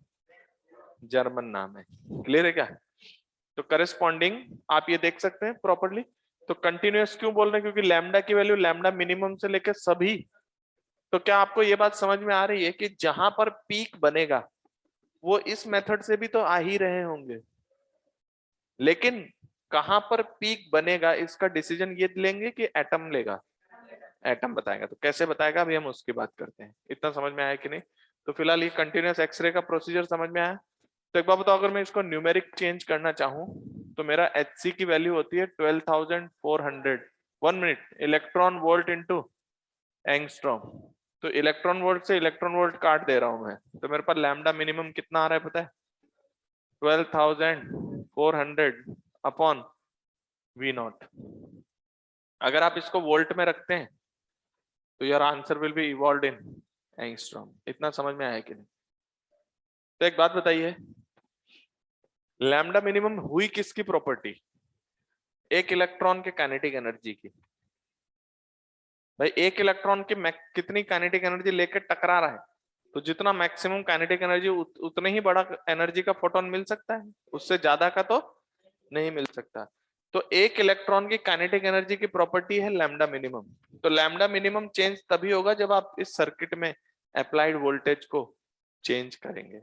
जर्मन नाम है। क्लियर है क्या? तो करेस्पॉन्डिंग आप ये देख सकते हैं प्रॉपरली तो कंटिन्यूअस क्यों बोल रहे हैं? क्योंकि लैम्डा की वैल्यू लैम्डा मिनिमम से लेकर सभी। तो क्या आपको ये बात समझ में आ रही है कि जहां पर पीक बनेगा वो इस मेथड से भी तो आ ही रहे होंगे, लेकिन कहां पर पीक बनेगा इसका डिसीजन ये लेंगे कि एटम लेगा? एटम बताएगा। तो कैसे बताएगा अभी हम उसकी बात करते हैं। इतना समझ में आया कि नहीं? तो फिलहाल ये कंटिन्यूअस एक्सरे का प्रोसीजर समझ में आया। तो एक बार बताओ, अगर मैं इसको न्यूमेरिक चेंज करना चाहूं तो मेरा HC की वैल्यू होती है 12,400। 1 minute, electron volt into angstrom. तो इलेक्ट्रॉन वोल्ट से इलेक्ट्रॉन वोल्ट काट दे रहा हूं मैं, तो मेरे पास लैम्डा मिनिमम कितना आ रहा है पता है? 12,400 अपॉन V0। अगर आप इसको वोल्ट में रखते हैं तो your answer will be evolve in angstrom. इतना समझ में आया कि नहीं? तो एक बात बताइए, लैम्डा मिनिमम हुई किसकी प्रॉपर्टी? एक इलेक्ट्रॉन के काइनेटिक एनर्जी की। भाई एक इलेक्ट्रॉन की कितनी काइनेटिक एनर्जी लेकर टकरा रहा है, तो जितना मैक्सिमम काइनेटिक एनर्जी उतने ही बड़ा एनर्जी का फोटोन मिल सकता है, उससे ज्यादा का तो नहीं मिल सकता। तो एक इलेक्ट्रॉन की काइनेटिक एनर्जी की प्रॉपर्टी है लैम्डा मिनिमम। तो लैम्डा मिनिमम चेंज तभी होगा जब आप इस सर्किट में अप्लाइड वोल्टेज को चेंज करेंगे।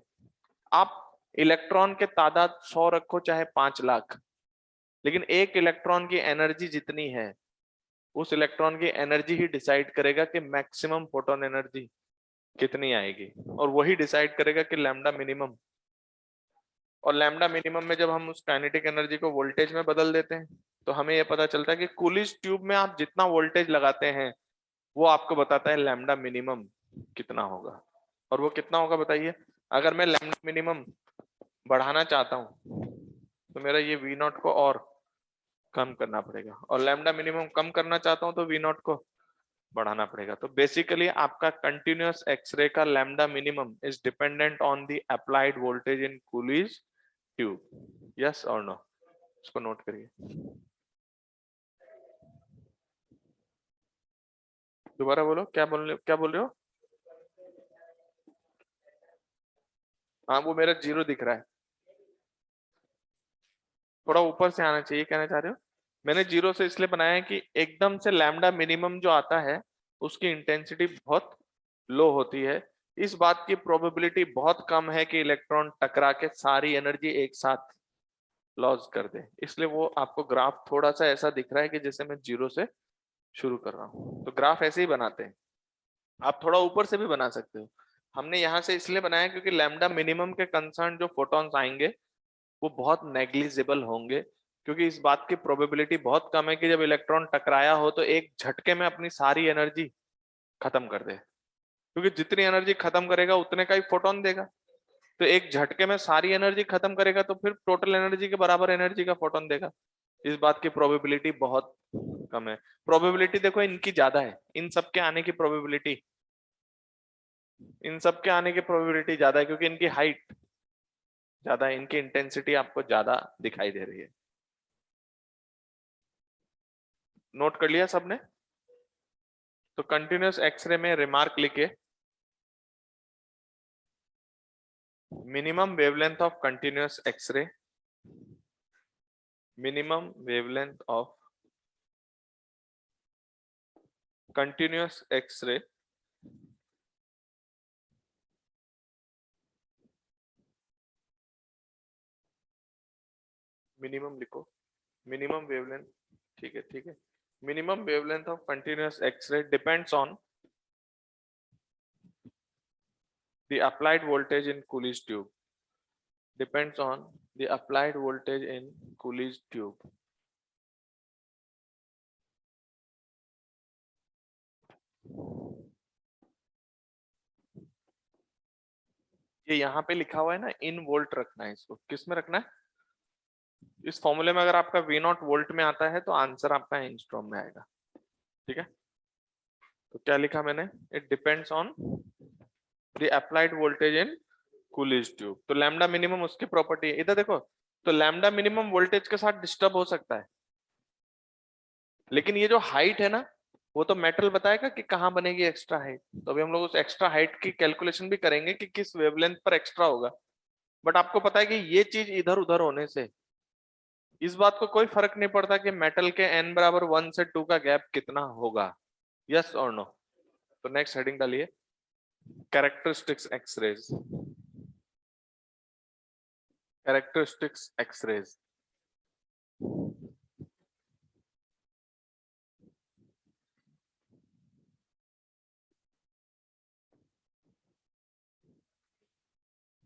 आप इलेक्ट्रॉन के तादाद 100 रखो चाहे 5 लाख, लेकिन एक इलेक्ट्रॉन की एनर्जी जितनी है उस इलेक्ट्रॉन की एनर्जी ही डिसाइड करेगा कि मैक्सिमम फोटोन एनर्जी कितनी आएगी, और वही डिसाइड करेगा कि लैम्डा मिनिमम। और लैम्डा मिनिमम में जब हम उस काइनेटिक एनर्जी को वोल्टेज में बदल देते हैं तो हमें यह पता चलता है कि कूलिज ट्यूब में आप जितना वोल्टेज लगाते हैं वो आपको बताता है लैम्डा मिनिमम कितना होगा। और वो कितना होगा बताइए? अगर मैं लैम्डा मिनिमम बढ़ाना चाहता हूं तो मेरा ये V0 को और कम करना पड़ेगा, और लैम्डा मिनिमम कम करना चाहता हूं तो V0 को बढ़ाना पड़ेगा। तो बेसिकली आपका कंटिन्यूअस एक्सरे का lambda minimum is dependent on the applied voltage in Coolidge tube. Yes और नो? इसको नोट करिए। दोबारा बोलो, क्या बोल रहे हो? हाँ, वो मेरा 0 दिख रहा है, थोड़ा ऊपर से आना चाहिए, कहना चाह रहे हो? मैंने 0 से इसलिए बनाया है कि एकदम से लैम्डा मिनिमम जो आता है उसकी इंटेंसिटी बहुत लो होती है। इस बात की प्रोबेबिलिटी बहुत कम है कि इलेक्ट्रॉन टकरा के सारी एनर्जी एक साथ लॉस कर दे, इसलिए वो आपको ग्राफ थोड़ा सा ऐसा दिख रहा है कि जैसे मैं 0 से शुरू कर रहा हूँ। तो ग्राफ ऐसे ही बनाते हैं, आप थोड़ा ऊपर से भी बना सकते हो। हमने यहाँ से इसलिए बनाया क्योंकि लैम्डा मिनिमम के कंसर्न जो फोटॉन्स आएंगे वो बहुत नेग्लिजिबल होंगे, क्योंकि इस बात की प्रोबेबिलिटी बहुत कम है कि जब इलेक्ट्रॉन टकराया हो तो एक झटके में अपनी सारी एनर्जी खत्म कर दे, क्योंकि जितनी एनर्जी खत्म करेगा उतने का ही फोटोन देगा। तो एक झटके में सारी एनर्जी खत्म करेगा तो फिर टोटल एनर्जी के बराबर एनर्जी का फोटोन देगा। इस बात की प्रोबेबिलिटी बहुत कम है। प्रोबेबिलिटी देखो इनकी ज्यादा है, इन सब के आने की प्रोबेबिलिटी, इन सब के आने की प्रोबेबिलिटी ज्यादा है क्योंकि इनकी हाइट ज्यादा है, इनकी इंटेंसिटी आपको ज्यादा दिखाई दे रही है। नोट कर लिया सबने? तो कंटिन्यूअस एक्सरे में रिमार्क लिखे, minimum wavelength of continuous X ray, minimum wavelength of continuous X ray minimum लिखो, मिनिमम वेवलेंथ। ठीक है, ठीक है। Minimum wavelength of continuous X ray depends on the applied voltage in Coolidge tube, depends on the applied voltage in Coolidge tube। ये यहाँ पे लिखा हुआ है ना, इन वोल्ट रखना है, इसको किस में रखना है? इस फॉर्मूले में अगर आपका V0 वोल्ट में आता है तो आंसर आपका एंगस्ट्रॉम में आएगा। ठीक है, तो क्या लिखा मैंने? It depends on the applied voltage in Coolidge tube. तो लैम्डा मिनिमम उसकी प्रॉपर्टी है, इधर देखो। तो लैम्डा मिनिमम वोल्टेज के साथ डिस्टर्ब हो सकता है, लेकिन ये जो हाइट है ना वो तो मेटल बताएगा कि कहाँ बनेगी एक्स्ट्रा हाइट। तो अभी हम लोग उस एक्स्ट्रा हाइट की कैलकुलेशन भी करेंगे कि किस वेवलेंथ पर एक्स्ट्रा होगा। बट आपको पता है कि ये चीज इधर उधर होने से इस बात को कोई फर्क नहीं पड़ता कि मेटल के n बराबर 1 से 2 का गैप कितना होगा, यस और नो। तो नेक्स्ट हेडिंग डालिए, कैरेक्टरिस्टिक्स एक्सरेज। कैरेक्टरिस्टिक्स एक्सरेज,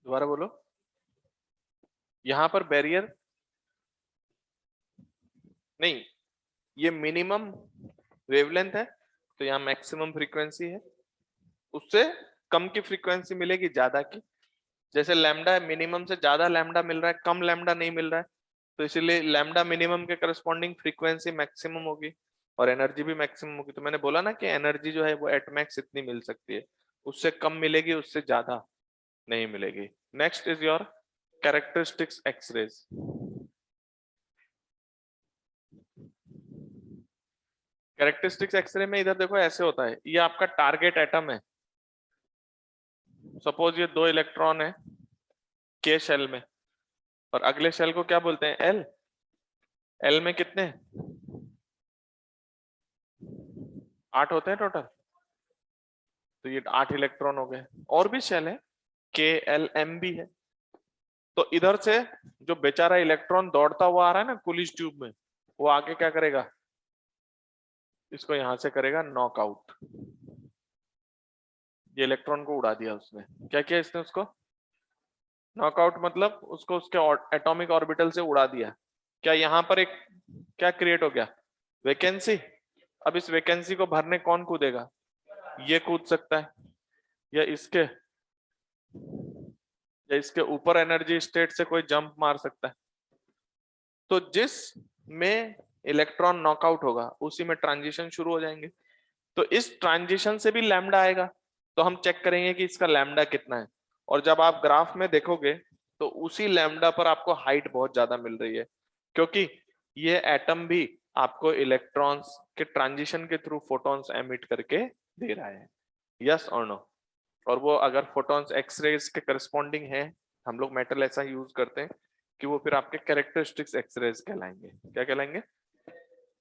दोबारा बोलो। यहां पर बैरियर नहीं, ये मिनिमम वेवलेंथ है, तो यहाँ मैक्सिमम फ्रीक्वेंसी है, उससे कम की फ्रीक्वेंसी मिलेगी ज्यादा की। जैसे लैम्डा मिनिमम से ज्यादा लैम्डा मिल रहा है, कम लैम्डा नहीं मिल रहा है, तो इसीलिए लैम्डा मिनिमम के करस्पॉन्डिंग फ्रीक्वेंसी मैक्सिमम होगी और एनर्जी भी मैक्सिमम होगी। तो मैंने बोला ना कि एनर्जी जो है वो एट मैक्स इतनी मिल सकती है, उससे कम मिलेगी, उससे ज्यादा नहीं मिलेगी। Next is your characteristics X rays. Characteristics X ray में इधर देखो ऐसे होता है, ये आपका टारगेट एटम है। सपोज ये 2 इलेक्ट्रॉन है के शेल में, और अगले शेल को क्या बोलते हैं, एल। एल में कितने, 8 होते हैं टोटल, तो ये 8 इलेक्ट्रॉन हो गए। और भी शेल है, के एल एम भी है। तो इधर से जो बेचारा इलेक्ट्रॉन दौड़ता हुआ आ रहा है ना कुलिज ट्यूब में, वो आगे क्या करेगा, इसको यहां से करेगा नॉकआउट। ये इलेक्ट्रॉन को उड़ा दिया उसने, क्या किया इसने, उसको नॉकआउट, मतलब उसको उसके एटॉमिक ऑर्बिटल से उड़ा दिया। क्या यहाँ पर एक क्या क्रिएट हो गया, वैकेंसी। अब इस वैकेंसी को भरने कौन कूदेगा, ये कूद सकता है, या इसके ऊपर एनर्जी स्टेट से कोई जंप मार सकता है। तो जिस में इलेक्ट्रॉन नॉकआउट होगा उसी में ट्रांजिशन शुरू हो जाएंगे। तो इस ट्रांजिशन से भी लैम्डा आएगा, तो हम चेक करेंगे कि इसका लैम्डा कितना है। और जब आप ग्राफ में देखोगे तो उसी लैम्डा पर आपको हाइट बहुत ज्यादा मिल रही है, क्योंकि ये एटम भी आपको इलेक्ट्रॉन्स के ट्रांजिशन के थ्रू फोटॉन्स एमिट करके दे रहा है, यस और नो। और वो अगर फोटॉन्स एक्सरेज के करस्पॉन्डिंग है, हम लोग मेटल ऐसा यूज करते हैं कि वो फिर आपके कैरेक्टरिस्टिक्स एक्सरेज कहलाएंगे। क्या कहलाएंगे,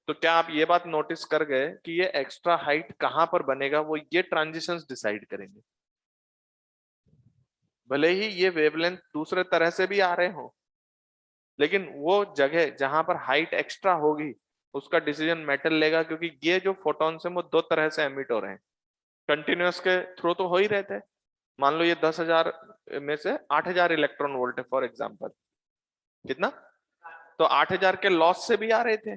तो क्या आप ये बात नोटिस कर गए कि ये एक्स्ट्रा हाइट कहां पर बनेगा, वो ये ट्रांजिशंस डिसाइड करेंगे। भले ही ये वेवलेंथ दूसरे तरह से भी आ रहे हो, लेकिन वो जगह जहां पर हाइट एक्स्ट्रा होगी उसका डिसीजन मेटल लेगा, क्योंकि ये जो फोटॉन्स हैं वो 2 तरह से एमिट हो रहे हैं। कंटिन्यूअस के थ्रू तो हो ही रहते हैं, मान लो ये 10,000 में से 8,000 इलेक्ट्रॉन वोल्ट है फॉर एग्जाम्पल, कितना, तो 8,000 के लॉस से भी आ रहे थे।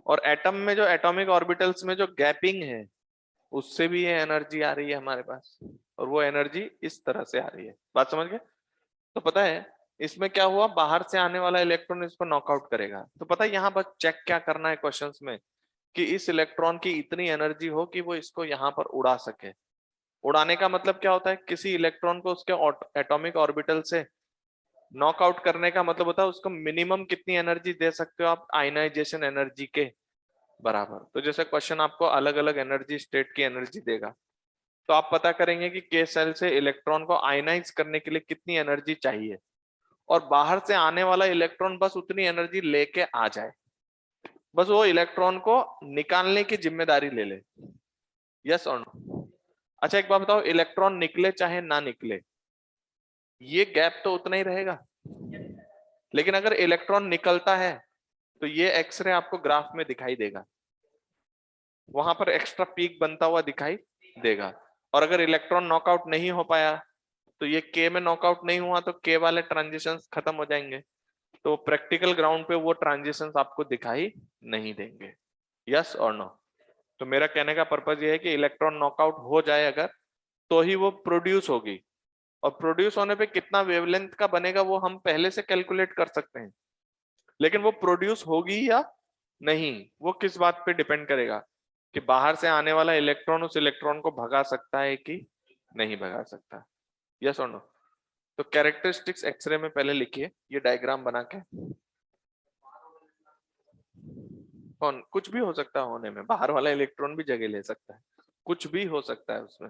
और एटम में जो एटॉमिक ऑर्बिटल्स में जो गैपिंग है उससे भी ये एनर्जी आ रही है हमारे पास, और वो एनर्जी इस तरह से आ रही है। बात समझ गए। तो पता है इसमें क्या हुआ, बाहर से आने वाला इलेक्ट्रॉन इसको नॉकआउट करेगा। तो पता है यहाँ बस चेक क्या करना है क्वेश्चंस में, कि इस इलेक्ट्रॉन की इतनी एनर्जी हो कि वो इसको यहाँ पर उड़ा सके। उड़ाने का मतलब क्या होता है, किसी इलेक्ट्रॉन को उसके एटॉमिक ऑर्बिटल से नॉकआउट करने का मतलब होता है उसको मिनिमम कितनी एनर्जी दे सकते हो आप, आयनाइजेशन एनर्जी के बराबर। तो जैसे क्वेश्चन आपको अलग अलग एनर्जी स्टेट की एनर्जी देगा, तो आप पता करेंगे कि के सेल से इलेक्ट्रॉन को आयनाइज करने के लिए कितनी एनर्जी चाहिए, और बाहर से आने वाला इलेक्ट्रॉन बस उतनी एनर्जी लेके आ जाए, बस वो इलेक्ट्रॉन को निकालने की जिम्मेदारी ले ले, यस और नो। अच्छा एक बात बताओ, इलेक्ट्रॉन निकले चाहे ना निकले, ये गैप तो उतना ही रहेगा। लेकिन अगर इलेक्ट्रॉन निकलता है तो ये एक्सरे आपको ग्राफ में दिखाई देगा, वहां पर एक्स्ट्रा पीक बनता हुआ दिखाई देगा। और अगर इलेक्ट्रॉन नॉकआउट नहीं हो पाया, तो ये के में नॉकआउट नहीं हुआ, तो के वाले ट्रांजिशंस खत्म हो जाएंगे, तो प्रैक्टिकल ग्राउंड पे वो ट्रांजिशंस आपको दिखाई नहीं देंगे, यस और नो। तो मेरा कहने का पर्पज ये है कि इलेक्ट्रॉन नॉकआउट हो जाए अगर, तो ही वो प्रोड्यूस होगी, और प्रोड्यूस होने पे कितना वेवलेंथ का बनेगा वो हम पहले से कैलकुलेट कर सकते हैं। लेकिन वो प्रोड्यूस होगी या नहीं, वो किस बात पे डिपेंड करेगा, कि बाहर से आने वाला इलेक्ट्रॉन उस इलेक्ट्रॉन को भगा सकता है कि नहीं भगा सकता, यस और नो। तो कैरेक्टरिस्टिक्स एक्सरे में पहले लिखिए ये डायग्राम बना के। कौन, कुछ भी हो सकता है होने में, बाहर वाला इलेक्ट्रॉन भी जगह ले सकता है, कुछ भी हो सकता है उसमें।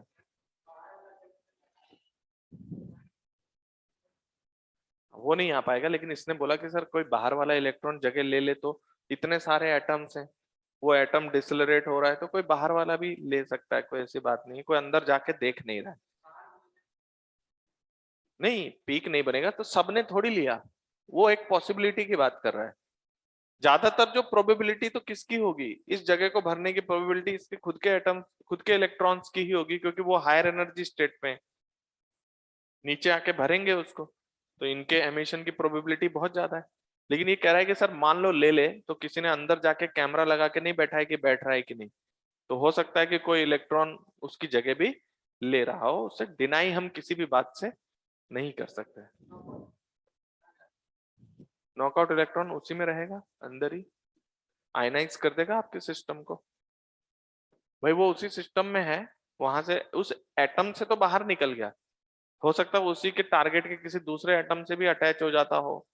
वो नहीं आ पाएगा, लेकिन इसने बोला कि सर कोई बाहर वाला इलेक्ट्रॉन जगह ले ले, तो इतने सारे एटम्स हैं, वो एटम डिसलरेट हो रहा है, तो कोई बाहर वाला भी ले सकता है, कोई ऐसी बात नहीं, कोई अंदर जाके देख नहीं रहा है। नहीं, पीक नहीं बनेगा तो सबने थोड़ी लिया, वो एक पॉसिबिलिटी की बात कर रहा है। ज्यादातर जो प्रोबेबिलिटी तो किसकी होगी, इस जगह को भरने की प्रोबेबिलिटी इसके खुद के एटम, खुद के इलेक्ट्रॉन्स की ही होगी, क्योंकि वो हायर एनर्जी स्टेट में नीचे आके भरेंगे उसको, तो इनके एमिशन की प्रोबेबिलिटी बहुत ज्यादा है। लेकिन ये कह रहा है कि सर मान लो ले ले, तो किसी ने अंदर जाके कैमरा लगा के नहीं बैठा है कि बैठ रहा है कि नहीं, तो हो सकता है कि कोई इलेक्ट्रॉन उसकी जगह भी ले रहा हो, उसे डिनाई हम किसी भी बात से नहीं कर सकते। नॉकआउट इलेक्ट्रॉन उसी में रहेगा, अंदर ही आयनाइज कर देगा आपके सिस्टम को। भाई वो उसी सिस्टम में है, वहां से उस एटम से तो बाहर निकल गया, हो सकता है वो उसी के टारगेट के किसी दूसरे एटम से भी अटैच हो जाता हो,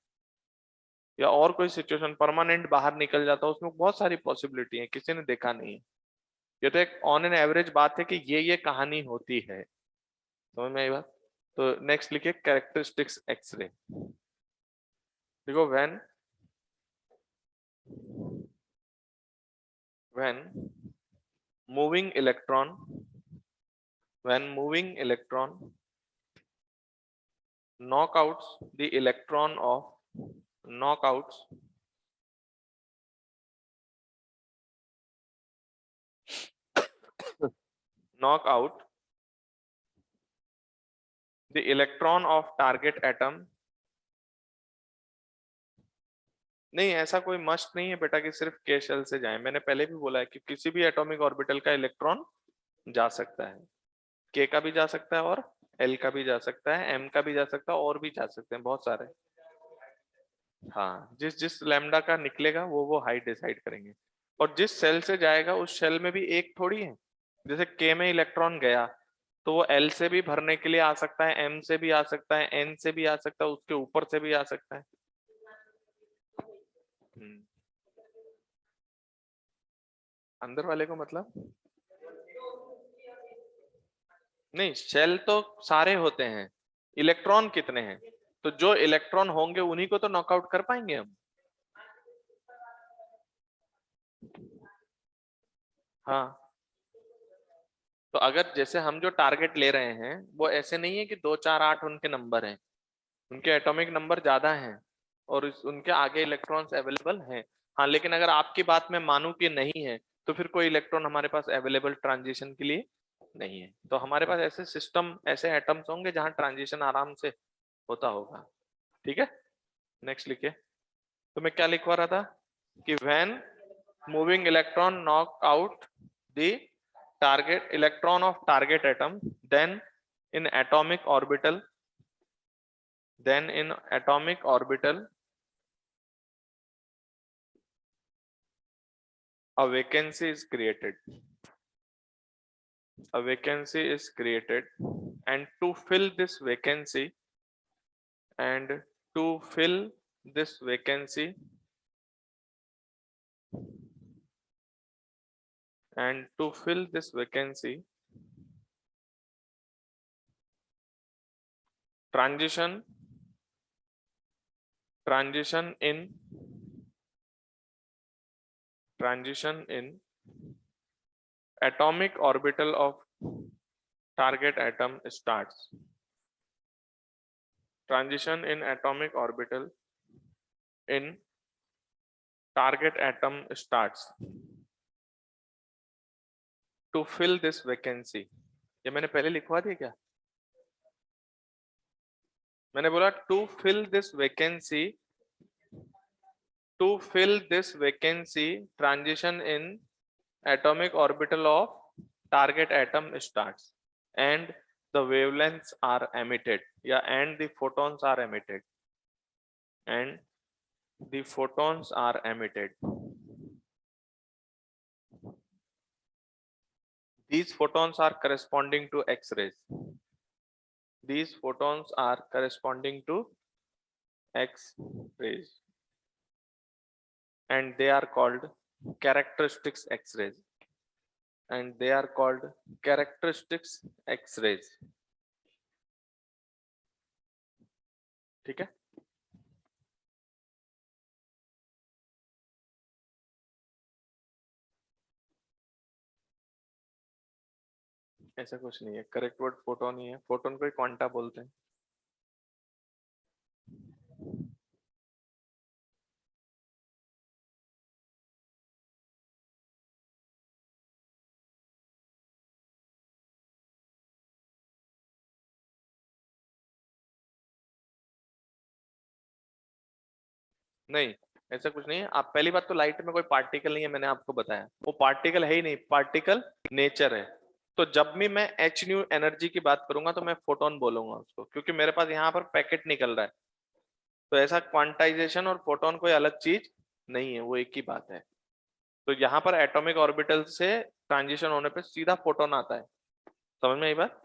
या और कोई सिचुएशन परमानेंट बाहर निकल जाता हो, उसमें बहुत सारी पॉसिबिलिटी है, किसी ने देखा नहीं है। ये तो एक ऑन एन एवरेज बात है कि ये कहानी होती है, समझ में आई बात। तो नेक्स्ट लिखिए कैरेक्टरिस्टिक्स एक्सरे। देखो when moving electron when moving electron knockouts the electron of knockouts knock out the electron of target atom। नहीं, ऐसा कोई मस्ट नहीं है बेटा कि सिर्फ के शेल से जाए, मैंने पहले भी बोला है कि किसी भी एटॉमिक ऑर्बिटल का इलेक्ट्रॉन जा सकता है, के का भी जा सकता है और एल का भी जा सकता है, एम का भी जा सकता है, और भी जा सकते हैं बहुत सारे। हाँ, जिस जिस लैम्डा का निकलेगा वो हाइट डिसाइड करेंगे। और जिस सेल से जाएगा उस सेल में भी एक थोड़ी है, जैसे के में इलेक्ट्रॉन गया तो वो एल से भी भरने के लिए आ सकता है, एम से भी आ सकता है, एन से भी आ सकता है, उसके ऊपर से भी आ सकता है। अंदर वाले को मतलब नहीं, शेल तो सारे होते हैं, इलेक्ट्रॉन कितने हैं, तो जो इलेक्ट्रॉन होंगे उन्हीं को तो नॉकआउट कर पाएंगे हम। हाँ, तो अगर जैसे हम जो टारगेट ले रहे हैं वो ऐसे नहीं है कि 2 4 8 उनके नंबर हैं, उनके एटॉमिक नंबर ज्यादा हैं और उनके आगे इलेक्ट्रॉन्स अवेलेबल हैं। हाँ, लेकिन अगर आपकी बात में मानूं कि नहीं है, तो फिर कोई इलेक्ट्रॉन हमारे पास अवेलेबल ट्रांजिशन के लिए नहीं है, तो हमारे पास ऐसे सिस्टम, ऐसे एटम्स होंगे जहां ट्रांजिशन आराम से होता होगा। ठीक है, नेक्स्ट लिखिए। तो मैं क्या लिखवा रहा था कि when moving electron knock out the target electron of target atom, then in atomic orbital then in atomic orbital a vacancy is created, a vacancy is created, and to fill this vacancy and to fill this vacancy and to fill this vacancy transition in atomic orbital of target atom starts. Transition in atomic orbital in target atom starts to fill this vacancy। ये मैंने पहले लिखवा दिया क्या? मैंने बोला to fill this vacancy, to fill this vacancy transition in atomic orbital of target atom starts and the wavelengths are emitted, yeah, and the photons are emitted, and the photons are emitted. These photons are corresponding to X-rays. These photons are corresponding to X-rays, and they are called characteristics X-rays. And they are called characteristics X-rays. ठीक है? ऐसा कुछ नहीं है, करेक्ट वर्ड फोटोन ही है, फोटोन को ही क्वांटा बोलते हैं। नहीं, ऐसा कुछ नहीं है। आप पहली बात तो लाइट में कोई पार्टिकल नहीं है, मैंने आपको बताया वो पार्टिकल है ही नहीं, पार्टिकल नेचर है। तो जब भी मैं एच न्यू एनर्जी की बात करूंगा तो मैं फोटोन बोलूंगा उसको, क्योंकि मेरे पास यहाँ पर पैकेट निकल रहा है। तो ऐसा क्वांटाइजेशन और फोटोन कोई अलग चीज नहीं है, वो एक ही बात है। तो यहाँ पर एटॉमिक ऑर्बिटल से ट्रांजिशन होने पे सीधा फोटोन आता है। समझ में आई बात?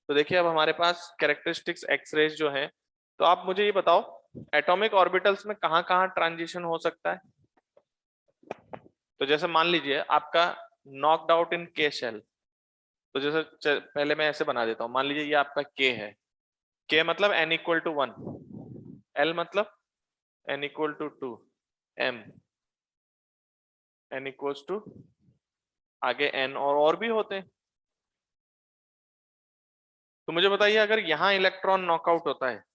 तो देखिए अब हमारे पास कैरेक्टरिस्टिक्स एक्स रेज जो है, तो आप मुझे ये बताओ एटॉमिक ऑर्बिटल्स में कहाँ कहाँ ट्रांजिशन हो सकता है। तो जैसे मान लीजिए आपका नॉकड आउट इन के शेल, तो जैसे पहले मैं ऐसे बना देता हूँ, मान लीजिए ये आपका के है, के मतलब n इक्वल टू 1, एल मतलब n equal to 2, m n equals to आगे n और भी होते हैं। तो मुझे बताइए अगर यहाँ इलेक्ट्रॉन नॉकआउट होता है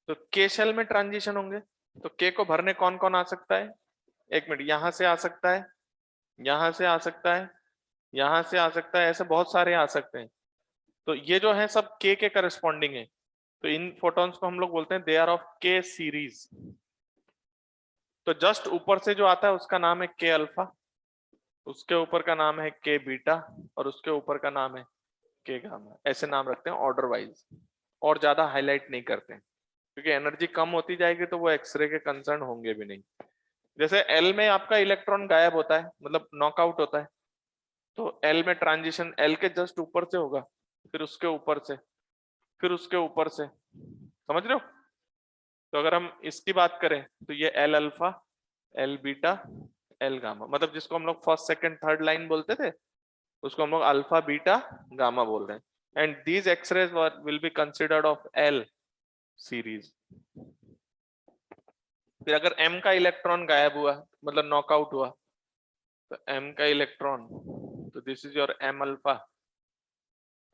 तो के शेल में ट्रांजिशन होंगे, तो के को भरने कौन कौन आ सकता है? एक मिनट, यहां से आ सकता है, यहां से आ सकता है, यहां से आ सकता है, ऐसे बहुत सारे आ सकते हैं। तो ये जो है सब के करस्पॉन्डिंग है। तो इन फोटॉन्स को हम लोग बोलते हैं दे आर ऑफ के सीरीज। तो जस्ट ऊपर से जो आता है उसका नाम है के अल्फा, उसके ऊपर का नाम है के बीटा, और उसके ऊपर का नाम है के गामा। ऐसे नाम रखते हैं ऑर्डर वाइज, और ज्यादा हाईलाइट नहीं करते हैं, क्योंकि एनर्जी कम होती जाएगी तो वो एक्सरे के कंसर्न होंगे भी नहीं। जैसे एल में आपका इलेक्ट्रॉन गायब होता है, मतलब नॉकआउट होता है, तो एल में ट्रांजिशन एल के जस्ट ऊपर से होगा, फिर उसके ऊपर से, फिर उसके ऊपर से। समझ रहे हो? तो अगर हम इसकी बात करें तो ये L alpha, L beta, L gamma, मतलब जिसको हम लोग फर्स्ट सेकंड थर्ड लाइन बोलते थे उसको हम लोग अल्फा बीटा गामा बोल रहे हैं। And these X rays will be considered of L series. फिर अगर एम का इलेक्ट्रॉन गायब हुआ, मतलब नॉकआउट हुआ, तो एम का इलेक्ट्रॉन, तो this is your M alpha,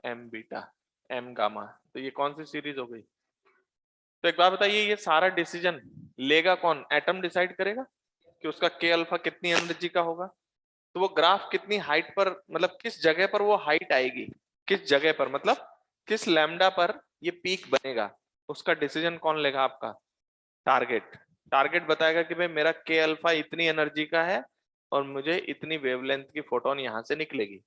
M beta, M gamma. तो ये कौन सी सीरीज हो गई? तो एक बात बताइए, ये सारा डिसीजन लेगा कौन? एटम डिसाइड करेगा कि उसका के अल्फा कितनी एनर्जी का होगा। तो वो ग्राफ कितनी हाइट पर, मतलब किस जगह पर वो हाइट आएगी, किस जगह पर, मतलब किस लैम्डा पर ये पीक बनेगा, उसका डिसीजन कौन लेगा? आपका टारगेट। टारगेट बताएगा कि भाई मेरा के अल्फा इतनी एनर्जी का है और मुझे इतनी वेवलेंथ की फोटोन यहाँ से निकलेगी,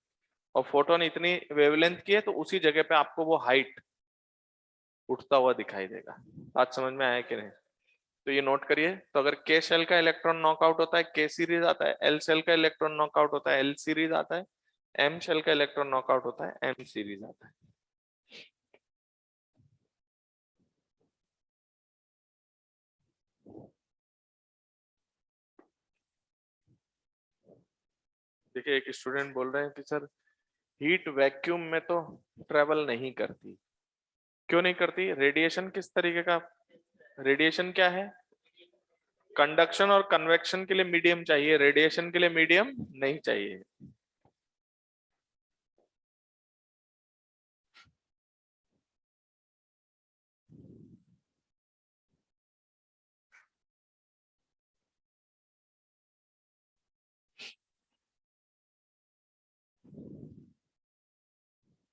और फोटोन इतनी वेवलेंथ की है, तो उसी जगह पे आपको वो हाइट उठता हुआ दिखाई देगा। बात समझ में आया कि नहीं? तो ये नोट करिए। तो अगर के शेल का इलेक्ट्रॉन नॉकआउट होता है के सीरीज आता है, एल शेल का इलेक्ट्रॉन नॉकआउट होता है एल सीरीज आता है, एम शेल का इलेक्ट्रॉन नॉकआउट होता है एम सीरीज आता है। देखिए एक स्टूडेंट बोल रहे हैं कि सर हीट वैक्यूम में तो ट्रेवल नहीं करती। क्यों नहीं करती? रेडिएशन किस तरीके का, रेडिएशन क्या है? कंडक्शन और कन्वेक्शन के लिए मीडियम चाहिए, रेडिएशन के लिए मीडियम नहीं चाहिए।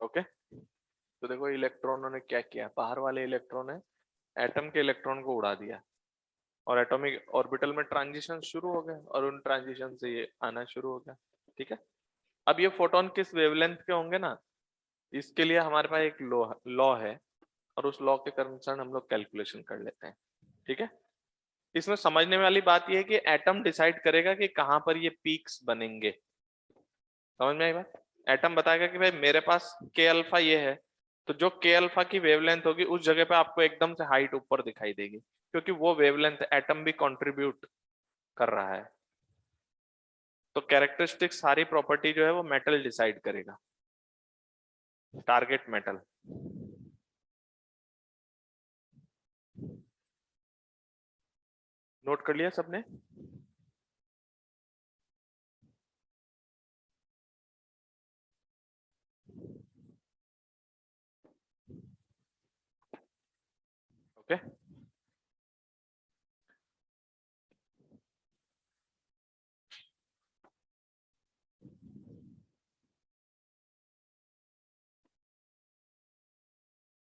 ओके, तो देखो इलेक्ट्रॉनों ने क्या किया, बाहर वाले इलेक्ट्रॉन है एटम के इलेक्ट्रॉन को उड़ा दिया, और एटॉमिक ऑर्बिटल में ट्रांजिशन शुरू हो गए, और उन ट्रांजिशन से ये आना शुरू हो गया। ठीक है, अब ये फोटोन किस वेवलेंथ के होंगे ना, इसके लिए हमारे पास एक लॉ लॉ है, और उस लॉ के कंसर्न हम लोग कैलकुलेशन कर लेते हैं। ठीक है, इसमें समझने वाली बात यह है कि एटम डिसाइड करेगा कि कहां पर ये पीक्स बनेंगे। समझ में आई बात? एटम बताएगा कि भाई मेरे पास के अल्फा ये है, तो जो के अल्फा की वेवलेंथ होगी उस जगह पे आपको एकदम से हाइट ऊपर दिखाई देगी, क्योंकि वो वेवलेंथ एटम भी कंट्रीब्यूट कर रहा है। तो कैरेक्टरिस्टिक सारी प्रॉपर्टी जो है वो मेटल डिसाइड करेगा, टारगेट मेटल। नोट कर लिया सबने?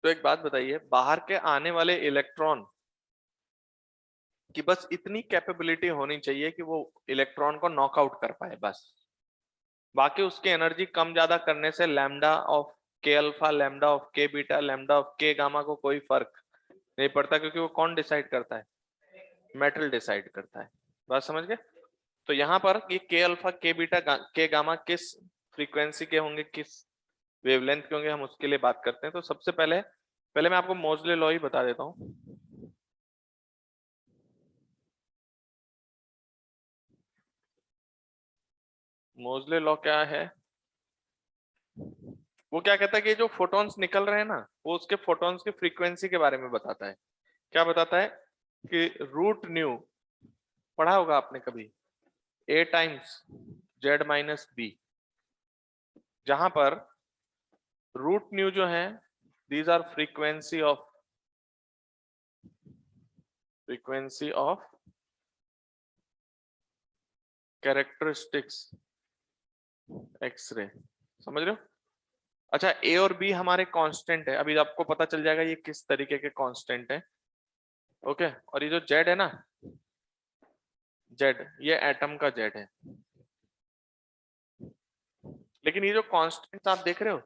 तो एक बात बताइए, बाहर के आने वाले इलेक्ट्रॉन की बस इतनी कैपेबिलिटी होनी चाहिए कि वो इलेक्ट्रॉन को नॉकआउट कर पाए बस, बाकी उसकी एनर्जी कम ज्यादा करने से lambda of K alpha, lambda of K beta, lambda of के गामा को कोई फर्क नहीं पड़ता, क्योंकि वो कौन डिसाइड करता है? मेटल डिसाइड करता है। बात समझ गए? तो यहाँ पर ये के अल्फा, के बीटा, के गामा किस फ्रीक्वेंसी के होंगे, किस वेवलेंथ के होंगे, हम उसके लिए बात करते हैं। तो सबसे पहले पहले मैं आपको मोजले लॉ ही बता देता हूँ। मोजले लॉ क्या है? वो क्या कहता है कि जो फोटॉन्स निकल रहे हैं ना, वो उसके फोटॉन्स की फ्रीक्वेंसी के बारे में बताता है। क्या बताता है? कि रूट न्यू, पढ़ा होगा आपने कभी, A times Z minus B, जहां पर रूट न्यू जो है, these are frequency of characteristics X ray. समझ रहे हो? अच्छा, ए और बी हमारे कांस्टेंट है, अभी आपको पता चल जाएगा ये किस तरीके के कांस्टेंट है। ओके, और ये जो जेड है ना, जेड, ये एटम का जेड है। लेकिन ये जो कांस्टेंट आप देख रहे हो,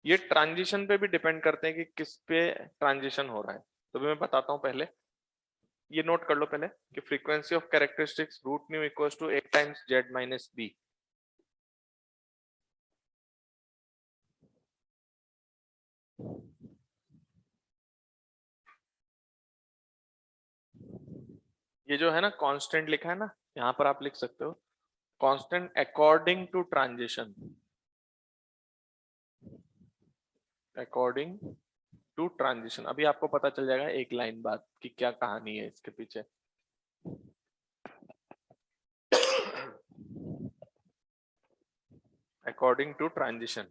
ये ट्रांजिशन पे भी डिपेंड करते हैं कि किस पे ट्रांजिशन हो रहा है। तो मैं बताता हूं, पहले ये नोट कर लो पहले कि frequency of characteristics root nu equals to 8 times Z minus B. ये जो है ना कांस्टेंट लिखा है ना, यहाँ पर आप लिख सकते हो constant according to transition, according to transition. अभी आपको पता चल जाएगा एक लाइन बाद कि क्या कहानी है इसके पीछे। अकॉर्डिंग टू ट्रांजिशन,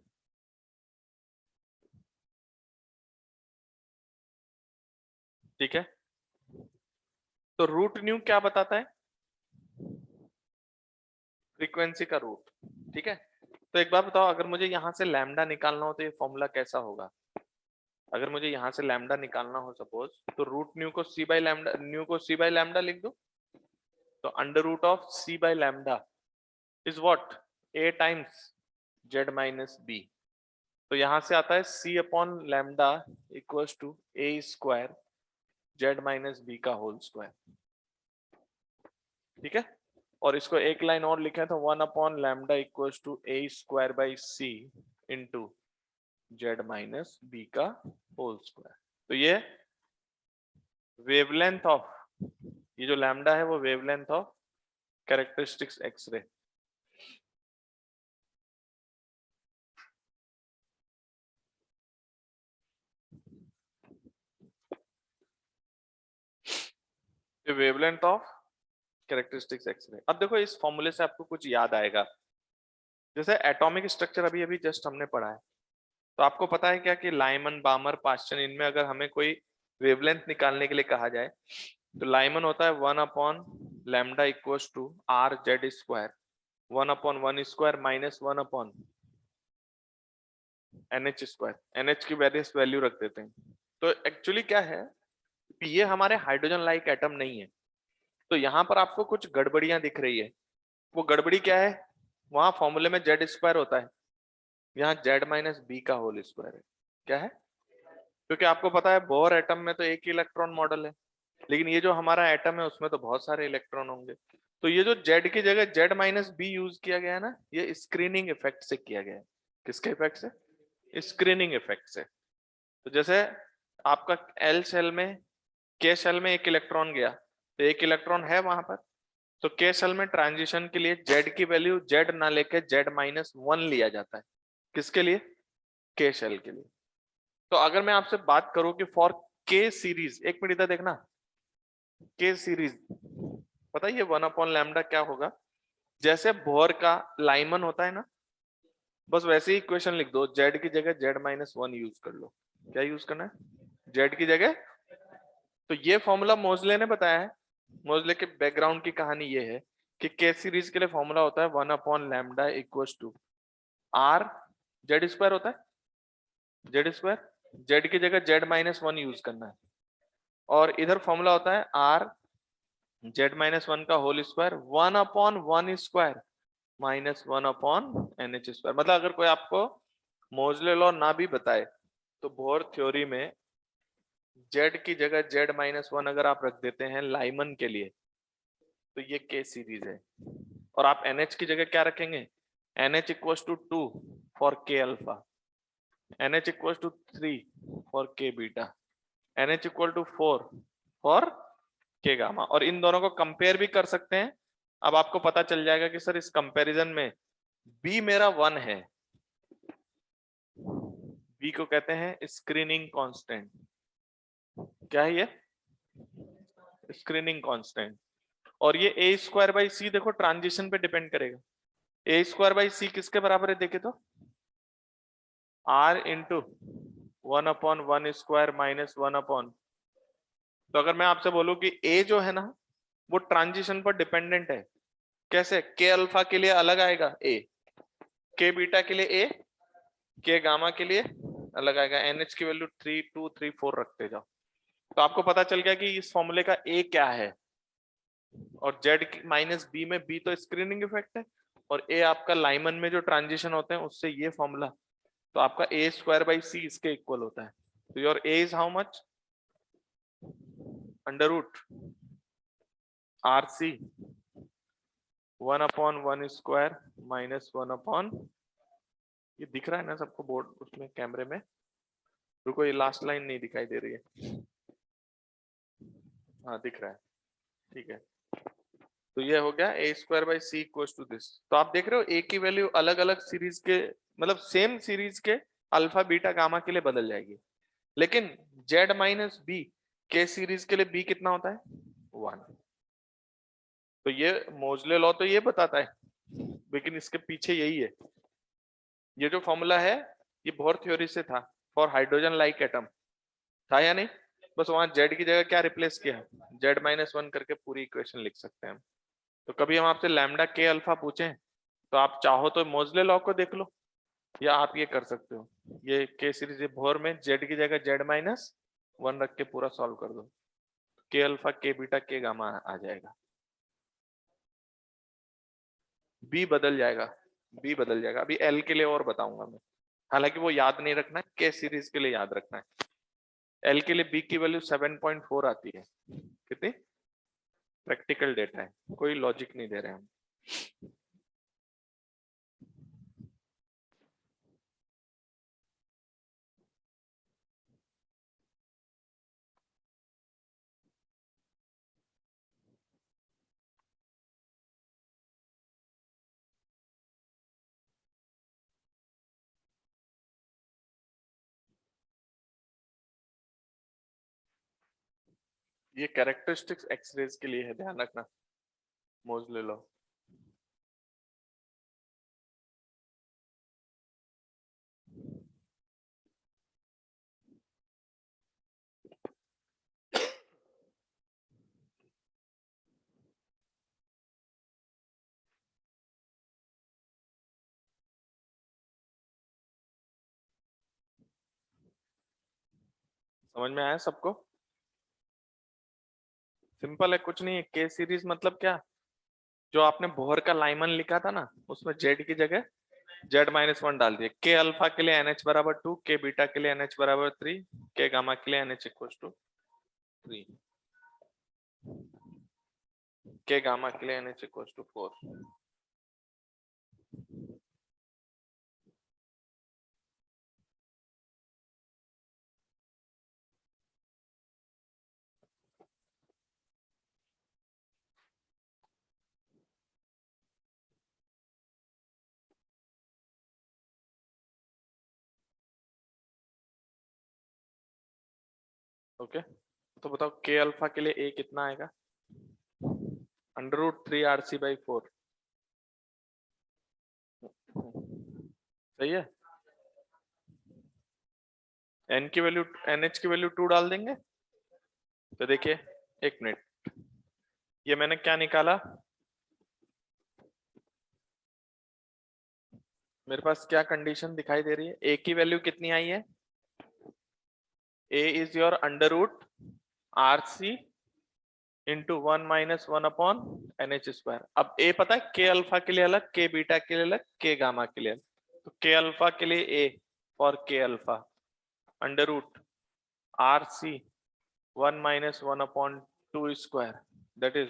ठीक है। तो रूट न्यू क्या बताता है? फ्रीक्वेंसी का रूट, ठीक है। तो एक बात बताओ, अगर मुझे यहां से लैम्डा निकालना हो तो ये फॉर्मूला कैसा होगा? अगर मुझे यहां से लैम्डा निकालना हो सपोज, तो रूट न्यू को सी बाई लैम्डा, न्यू को सी बाई लैम्डा लिख दो। तो under root of C by lambda is what? A times Z minus B. तो यहां से आता है C upon lambda equals to A square Z minus B का होल स्क्वायर, ठीक है। और इसको एक लाइन और लिखे तो 1 upon lambda equals to A square by C into Z minus B का होल स्क्वायर। तो ये वेवलेंथ ऑफ, ये जो लैम्डा है वो wavelength of characteristics X-ray. Wavelength of characteristics X-ray. अब देखो इस फॉर्मूले से आपको कुछ याद आएगा, जैसे एटॉमिक स्ट्रक्चर अभी अभी जस्ट हमने पढ़ा है। तो आपको पता है क्या कि लाइमन, बामर, पास्चन, इनमें अगर हमें कोई वेवलेंथ निकालने के लिए कहा जाए, तो लाइमन होता है 1 upon lambda equals to R Z square, 1 upon 1 square minus 1 upon NH square. NH की वेरियस वैल्यू रख देते हैं। तो एक्चुअली क्या है, ये हमारे हाइड्रोजन लाइक एटम नहीं है। तो यहाँ पर आपको कुछ गड़बड़ियां दिख रही है। वो गड़बड़ी क्या है? वहां फॉर्मूले में जेड स्क्वायर होता है, यहाँ जेड माइनस बी का होल स्क्वायर है। क्या है? क्योंकि आपको पता है बोर एटम में तो एक ही इलेक्ट्रॉन मॉडल है, लेकिन ये जो हमारा एटम है उसमें तो बहुत सारे इलेक्ट्रॉन होंगे। तो ये जो जेड की जगह जेड माइनस बी यूज किया गया है ना, ये स्क्रीनिंग इफेक्ट से किया गया है। किसके इफेक्ट से? स्क्रीनिंग इफेक्ट से। तो जैसे आपका एल सेल में, के सेल में एक इलेक्ट्रॉन गया, तो एक इलेक्ट्रॉन है वहां पर, तो के सेल में ट्रांजिशन के लिए जेड की वैल्यू जेड ना लेके जेड माइनस 1 लिया जाता है। किसके लिए? के सेल के लिए। तो अगर मैं आपसे बात करूं कि फॉर के सीरीज, एक मिनट इधर देखना, के सीरीज, पता है ये 1 अपॉन लैम्डा क्या होगा? जैसे बोर का लाइमन होता है ना, बस वैसे ही इक्वेशन लिख दो, जेड की जगह जेड माइनस 1 यूज कर लो। क्या यूज करना है? जेड की जगह। तो ये फॉर्मूला मोजले ने बताया है। मोजले के बैकग्राउंड की कहानी ये है कि के सीरीज के लिए फॉर्मूला होता है 1 upon lambda equals to R Z square होता है, जेड स्क्वायर जेड की जगह जेड माइनस वन यूज करना है, और इधर फॉर्मूला होता है आर जेड माइनस वन का whole square 1/1 square minus 1/n h square. मतलब अगर कोई आपको मोजले लॉ ना भी बताए तो बोर थ्योरी में जेड की जगह जेड माइनस वन अगर आप रख देते हैं लाइमन के लिए तो ये के सीरीज है, और आप NH की जगह क्या रखेंगे, NH equal to 2 for K alpha, NH equal to 3 for K beta, NH equal to 4 for K gamma, और इन दोनों को कंपेयर भी कर सकते हैं। अब आपको पता चल जाएगा कि सर इस कंपैरिजन में बी मेरा 1 है, बी को कहते हैं स्क्रीनिंग कांस्टेंट। क्या है ये, स्क्रीनिंग कांस्टेंट। और ये ए स्क्वायर बाई सी देखो ट्रांजिशन पे डिपेंड करेगा, ए स्क्वायर बाई सी किसके बराबर है देखे तो आर इंटू 1/1 स्क्वायर माइनस 1/, तो अगर मैं आपसे बोलूं कि ए जो है ना वो ट्रांजिशन पर डिपेंडेंट है, कैसे, के अल्फा के लिए अलग आएगा ए, के बीटा के लिए ए, के गामा के लिए अलग आएगा, एनएच की वैल्यू 3 2 3 4 रखते जाओ। तो आपको पता चल गया कि इस फॉर्मूले का ए क्या है, और जेड माइनस बी में बी तो स्क्रीनिंग इफेक्ट है और ए आपका लाइमन में जो ट्रांजिशन होते हैं उससे ये फॉर्मूला, तो आपका ए स्क्वायर बाई सी इसके इक्वल होता है। तो your A is how much, under root R C 1/1 square minus 1/, ये दिख रहा है ना सबको बोर्ड उसमें कैमरे में, रुको ये लास्ट लाइन नहीं दिखाई दे रही है, हाँ दिख रहा है, ठीक है। तो ये हो गया A square by C equal to this. तो आप देख रहे हो ए की वैल्यू अलग अलग सीरीज के, मतलब सेम सीरीज के अल्फा बीटा गामा के लिए बदल जाएगी, लेकिन जेड माइनस बी के सीरीज के लिए बी कितना होता है 1। तो ये मोजले लॉ तो ये बताता है, लेकिन इसके पीछे यही है, ये जो फॉर्मूला है ये बोर थ्योरी से था फॉर हाइड्रोजन लाइक एटम, था या नहीं, बस वहां जेड की जगह क्या रिप्लेस किया, जेड माइनस वन करके पूरी इक्वेशन लिख सकते हैं हम। तो कभी हम आपसे लैम्डा के अल्फा पूछें तो आप चाहो तो मोजले लॉ को देख लो, या आप ये कर सकते हो, ये के सीरीज भोर में जेड की जगह जेड माइनस वन रख के पूरा सॉल्व कर दो, के अल्फा के बीटा के गामा आ जाएगा, बी बदल जाएगा, बी बदल जाएगा। अभी एल के लिए और बताऊंगा मैं, हालांकि वो याद नहीं रखना है, के सीरीज के लिए याद रखना है। एल के लिए बी की वैल्यू 7.4 आती है, कितनी, प्रैक्टिकल डेटा है, कोई लॉजिक नहीं दे रहे हम। ये कैरेक्टरिस्टिक्स एक्सरेज के लिए है, ध्यान रखना, मोजले लो। समझ में आया सबको, सिंपल है, कुछ नहीं है। के सीरीज मतलब क्या, जो आपने बोहर का लाइमन लिखा था ना उसमें जेड की जगह जेड माइनस वन डाल दिए, के अल्फा के लिए एनएच बराबर 2, के बीटा के लिए एनएच बराबर 3, के गामा के लिए एनएच इक्वल टू 3, के गामा के लिए एनएच इक्वल टू 4। ओके, तो बताओ के अल्फा के लिए ए कितना आएगा, √3 RC/4, सही है। एन की वैल्यू, एनएच की वैल्यू 2 डाल देंगे, तो देखिए एक मिनट, ये मैंने क्या निकाला, मेरे पास क्या कंडीशन दिखाई दे रही है, ए की वैल्यू कितनी आई है A is your under root RC into 1 माइनस 1 अपॉन NH स्क्वायर। अब A पता है K अल्फा के लिए अलग, K बीटा के लिए अलग, K गामा के लिए अलग। तो K अल्फा के लिए A for K alpha under root RC 1 माइनस 1 upon 2 square that is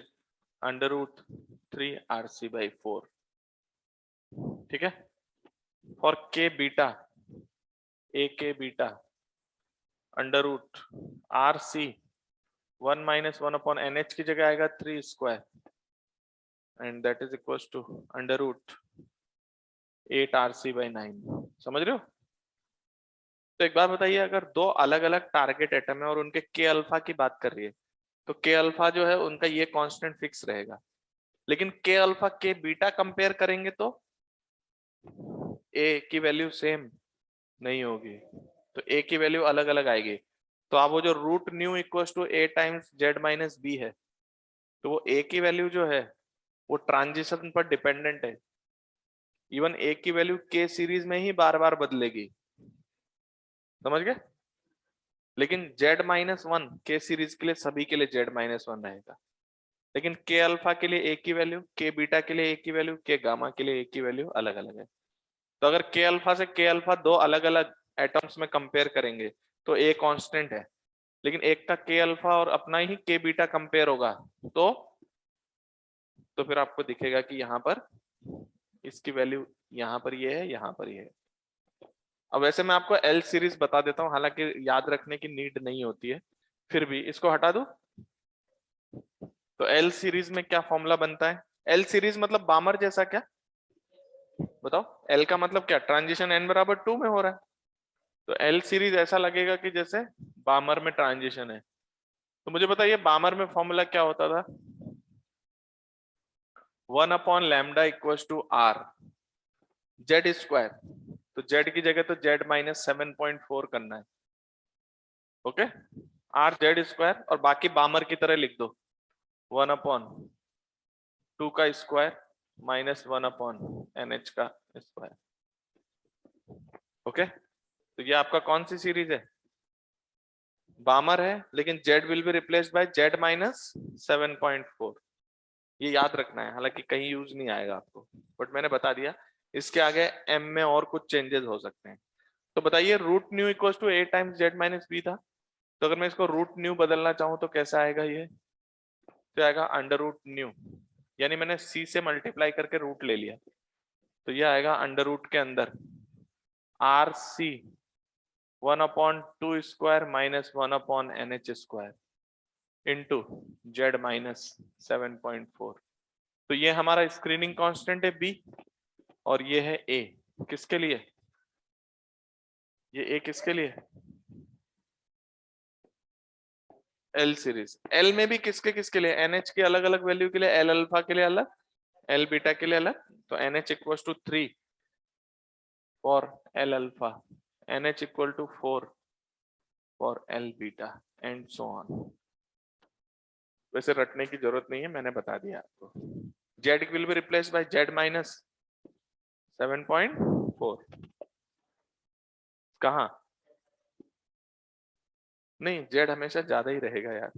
under root 3 RC by 4। ठीक है। For K beta A K beta under root RC 1 माइनस 1 अपॉन NH की जगह आएगा 3 square and that is equal to under root 8 RC by 9। समझ रहे हो? तो एक बात बताइए, अगर दो अलग अलग टारगेट एटम है और उनके K अल्फा की बात कर रही है तो K अल्फा जो है उनका ये कांस्टेंट फिक्स रहेगा, लेकिन K alpha K beta compare करेंगे तो A की वैल्यू सेम नहीं होगी, तो A की वैल्यू अलग अलग आएगी। तो आप वो जो root nu equal to A times Z minus B है, तो वो A की वैल्यू जो है वो ट्रांजिशन पर डिपेंडेंट है। इवन A की वैल्यू K सीरीज में ही बार बार बदलेगी, समझ गए? लेकिन Z माइनस 1 K सीरीज के लिए सभी के लिए Z माइनस 1 रहेगा, लेकिन K अल्फा के लिए A की वैल्यू, K बीटा के लिए A की वैल्यू, K गामा के लिए A की वैल्यू अलग अलग है। तो अगर K अल्फा से K अल्फा दो अलग अलग एटम्स में कंपेयर करेंगे तो A कांस्टेंट है, लेकिन एक का K अल्फा और अपना ही K बीटा कंपेयर होगा तो फिर आपको दिखेगा कि यहाँ पर इसकी वैल्यू यहाँ पर ये है, यहाँ पर ये है। अब वैसे मैं आपको L सीरीज बता देता हूँ, हालांकि याद रखने की नीड नहीं होती है, फिर भी इसको हटा दो। तो L सीरीज में क्या फॉर्मूला बनता है? L सीरीज मतलब बामर जैसा क्या? बताओ। L का मतलब क्या? ट्रांजिशन n बराबर 2 में हो रहा है, तो L सीरीज ऐसा लगेगा कि जैसे बामर में ट्रांजिशन है। तो मुझे बताइए बामर में फॉर्मूला क्या होता था? 1 upon lambda equal to R Z square, तो Z की जगह तो Z माइनस 7.4 करना है, ओके। R Z स्क्वायर और बाकी बामर की तरह लिख दो 1 अपॉन 2 का स्क्वायर माइनस 1 अपॉन NH का स्क्वायर, ओके। तो ये आपका कौन सी सीरीज है? बामर है, लेकिन Z will be replaced by Z minus 7.4। ये याद रखना है, हालांकि कहीं यूज नहीं आएगा आपको, बट मैंने बता दिया। इसके आगे M में और कुछ चेंजेस हो सकते हैं। तो बताइए root nu equal to A times Z minus B था, तो अगर मैं इसको रूट न्यू बदलना चाहूं तो कैसा आएगा? ये तो आएगा अंडर रूट न्यू, यानी मैंने C से मल्टीप्लाई करके रूट ले लिया, तो ये आएगा अंडर रूट के अंदर RC 1 upon 2 square minus 1 upon NH square into Z minus 7.4। तो ये हमारा स्क्रीनिंग कांस्टेंट है B और ये है A। किसके लिए? ये A किसके लिए? L series. L में भी किसके किसके लिए? NH की अलग अलग वैल्यू के लिए, L अल्फा के लिए अलग, L बीटा के लिए अलग। तो NH equal to 3 for L alpha, NH equal to 4 for L beta and so on. वैसे रटने की जरूरत नहीं है, मैंने बता दिया आपको। Z will be replaced by Z minus 7.4। कहाँ? नहीं, Z हमेशा ज्यादा ही रहेगा यार।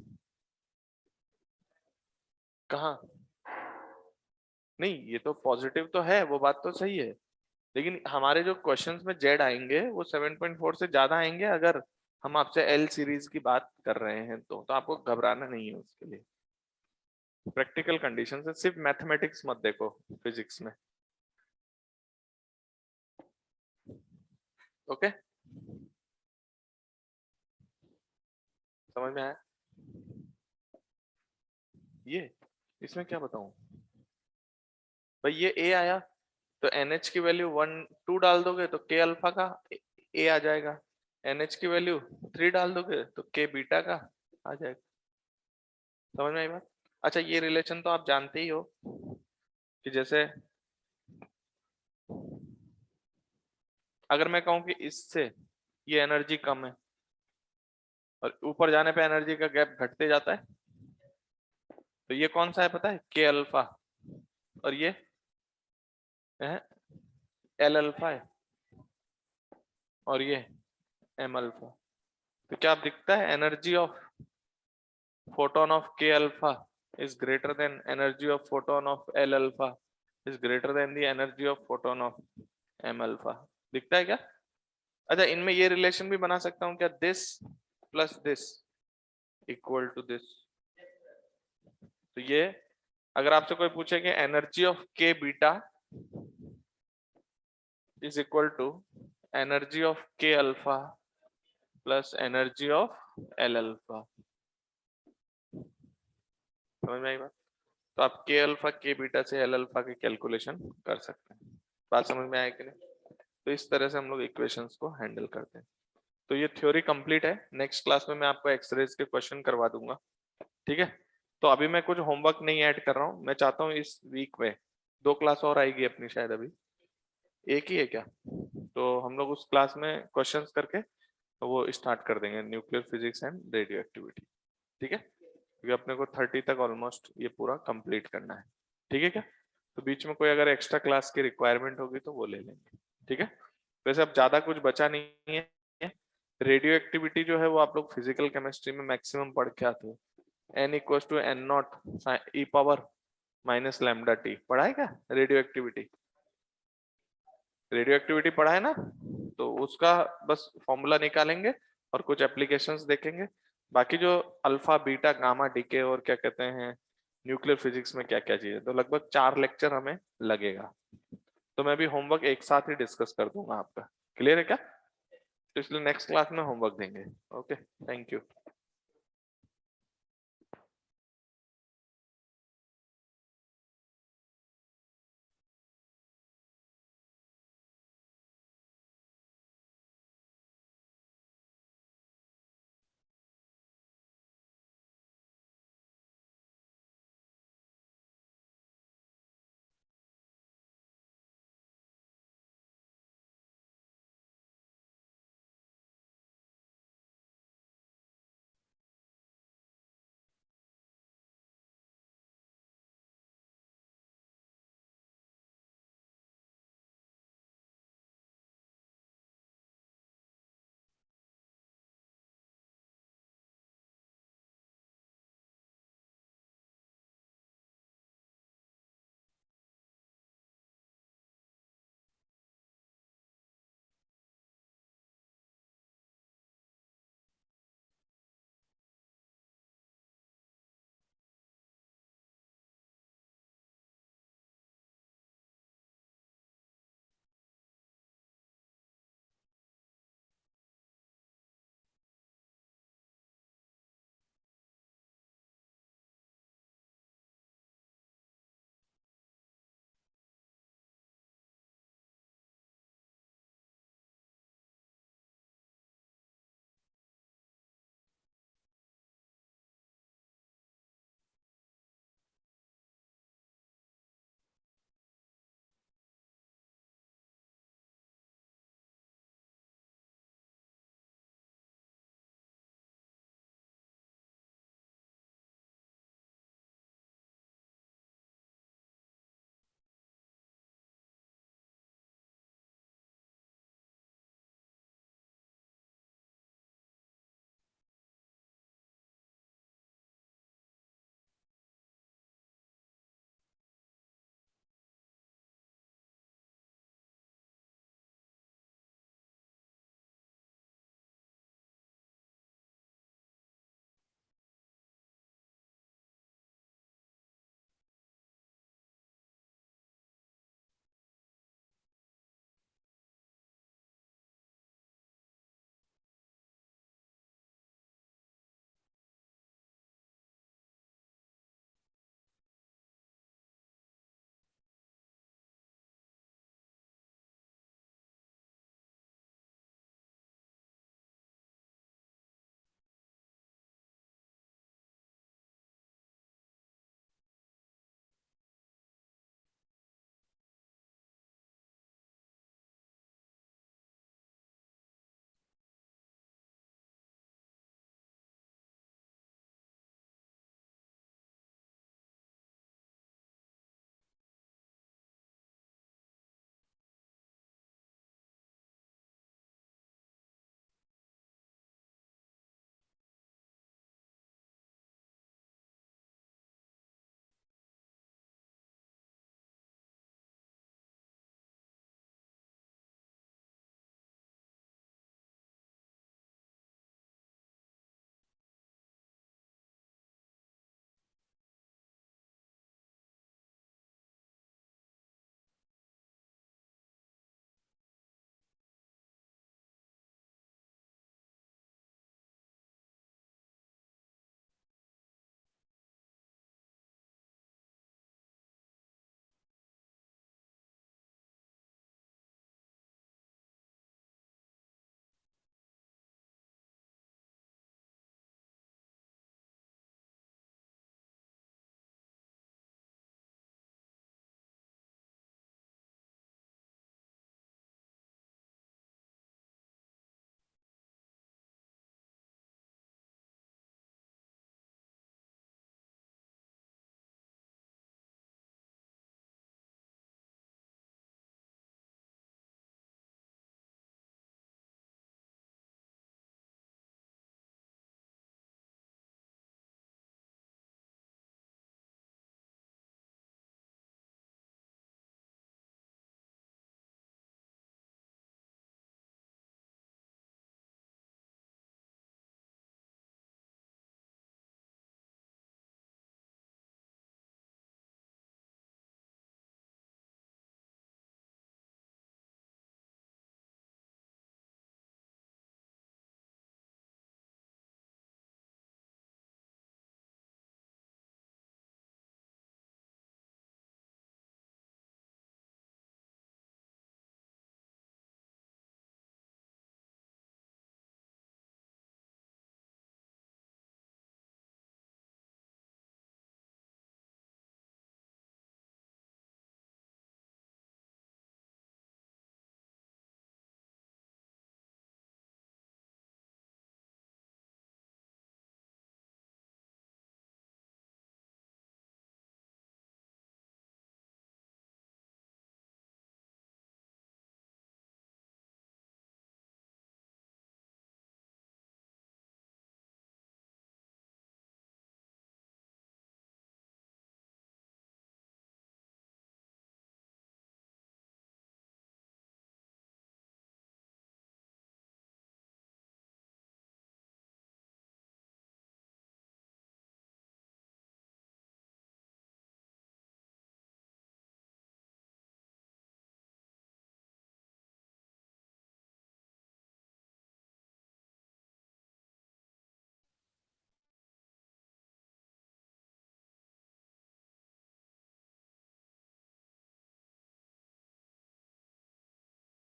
कहाँ? नहीं, ये तो पॉजिटिव तो है, वो बात तो सही है, लेकिन हमारे जो क्वेश्चंस में Z आएंगे वो 7.4 से ज्यादा आएंगे अगर हम आपसे L सीरीज की बात कर रहे हैं तो आपको घबराना नहीं है उसके लिए। प्रैक्टिकल कंडीशन है, सिर्फ मैथमेटिक्स मत देखो फिजिक्स में, ओके। समझ में आया? ये इसमें क्या बताऊं भाई, ये A आया तो NH की वैल्यू 1 2 डाल दोगे तो K अल्फा का A आ जाएगा, NH की वैल्यू 3 डाल दोगे तो K बीटा का आ जाएगा। समझ में आई बात? अच्छा, ये रिलेशन तो आप जानते ही हो कि जैसे अगर मैं कहूं कि इससे ये एनर्जी कम है और ऊपर जाने पे एनर्जी का गैप घटते जाता है, तो ये कौन सा है पता है? K अल्फा, और ये L अल्फा है और ये M अल्फा। तो क्या दिखता है, energy of photon of K alpha is greater than energy of photon of L alpha is greater than the energy of photon of M alpha, दिखता है क्या? अच्छा, इनमें ये रिलेशन भी बना सकता हूँ क्या, this plus this equal to this. तो ये अगर आपसे कोई पूछे कि energy of K beta is equal to energy of K alpha plus energy of L alpha, समझ में आई बात? तो आप के अल्फा के बीटा से एल अल्फा की कैलकुलेशन कर सकते हैं। बात समझ में आया कि नहीं? तो इस तरह से हम लोग इक्वेशंस को हैंडल करते हैं। तो ये थ्योरी कंप्लीट है, नेक्स्ट क्लास में मैं आपको एक्सरेज के क्वेश्चन करवा दूंगा, ठीक है? तो अभी मैं कुछ होमवर्क नहीं ऐड कर रहा हूँ, मैं चाहता हूँ इस वीक में 2 क्लास और आएगी अपनी, शायद अभी एक ही है क्या, तो हम लोग उस क्लास में क्वेश्चंस करके वो स्टार्ट कर देंगे, nuclear physics and radio activity, ठीक है? क्योंकि अपने को 30 तक ऑलमोस्ट ये पूरा कंप्लीट करना है, ठीक है क्या? तो बीच में कोई अगर एक्स्ट्रा क्लास की रिक्वायरमेंट होगी तो वो ले लेंगे, ठीक है? वैसे अब ज्यादा कुछ बचा नहीं है। रेडियो एक्टिविटी जो है वो आप लोग फिजिकल केमिस्ट्री में मैक्सिमम पढ़ के आते हो, n equal to N naught e power minus lambda t, पढ़ा है क्या रेडियो एक्टिविटी? रेडियो एक्टिविटी पढ़ा है ना? तो उसका बस फॉर्मूला निकालेंगे और कुछ एप्लीकेशंस देखेंगे, बाकी जो अल्फा बीटा गामा डीके और क्या कहते हैं न्यूक्लियर फिजिक्स में क्या क्या चीजें, तो लगभग 4 लेक्चर हमें लगेगा। तो मैं भी होमवर्क एक साथ ही डिस्कस कर दूंगा आपका, क्लियर है क्या? तो इसलिए नेक्स्ट क्लास में होमवर्क देंगे। Okay, thank you.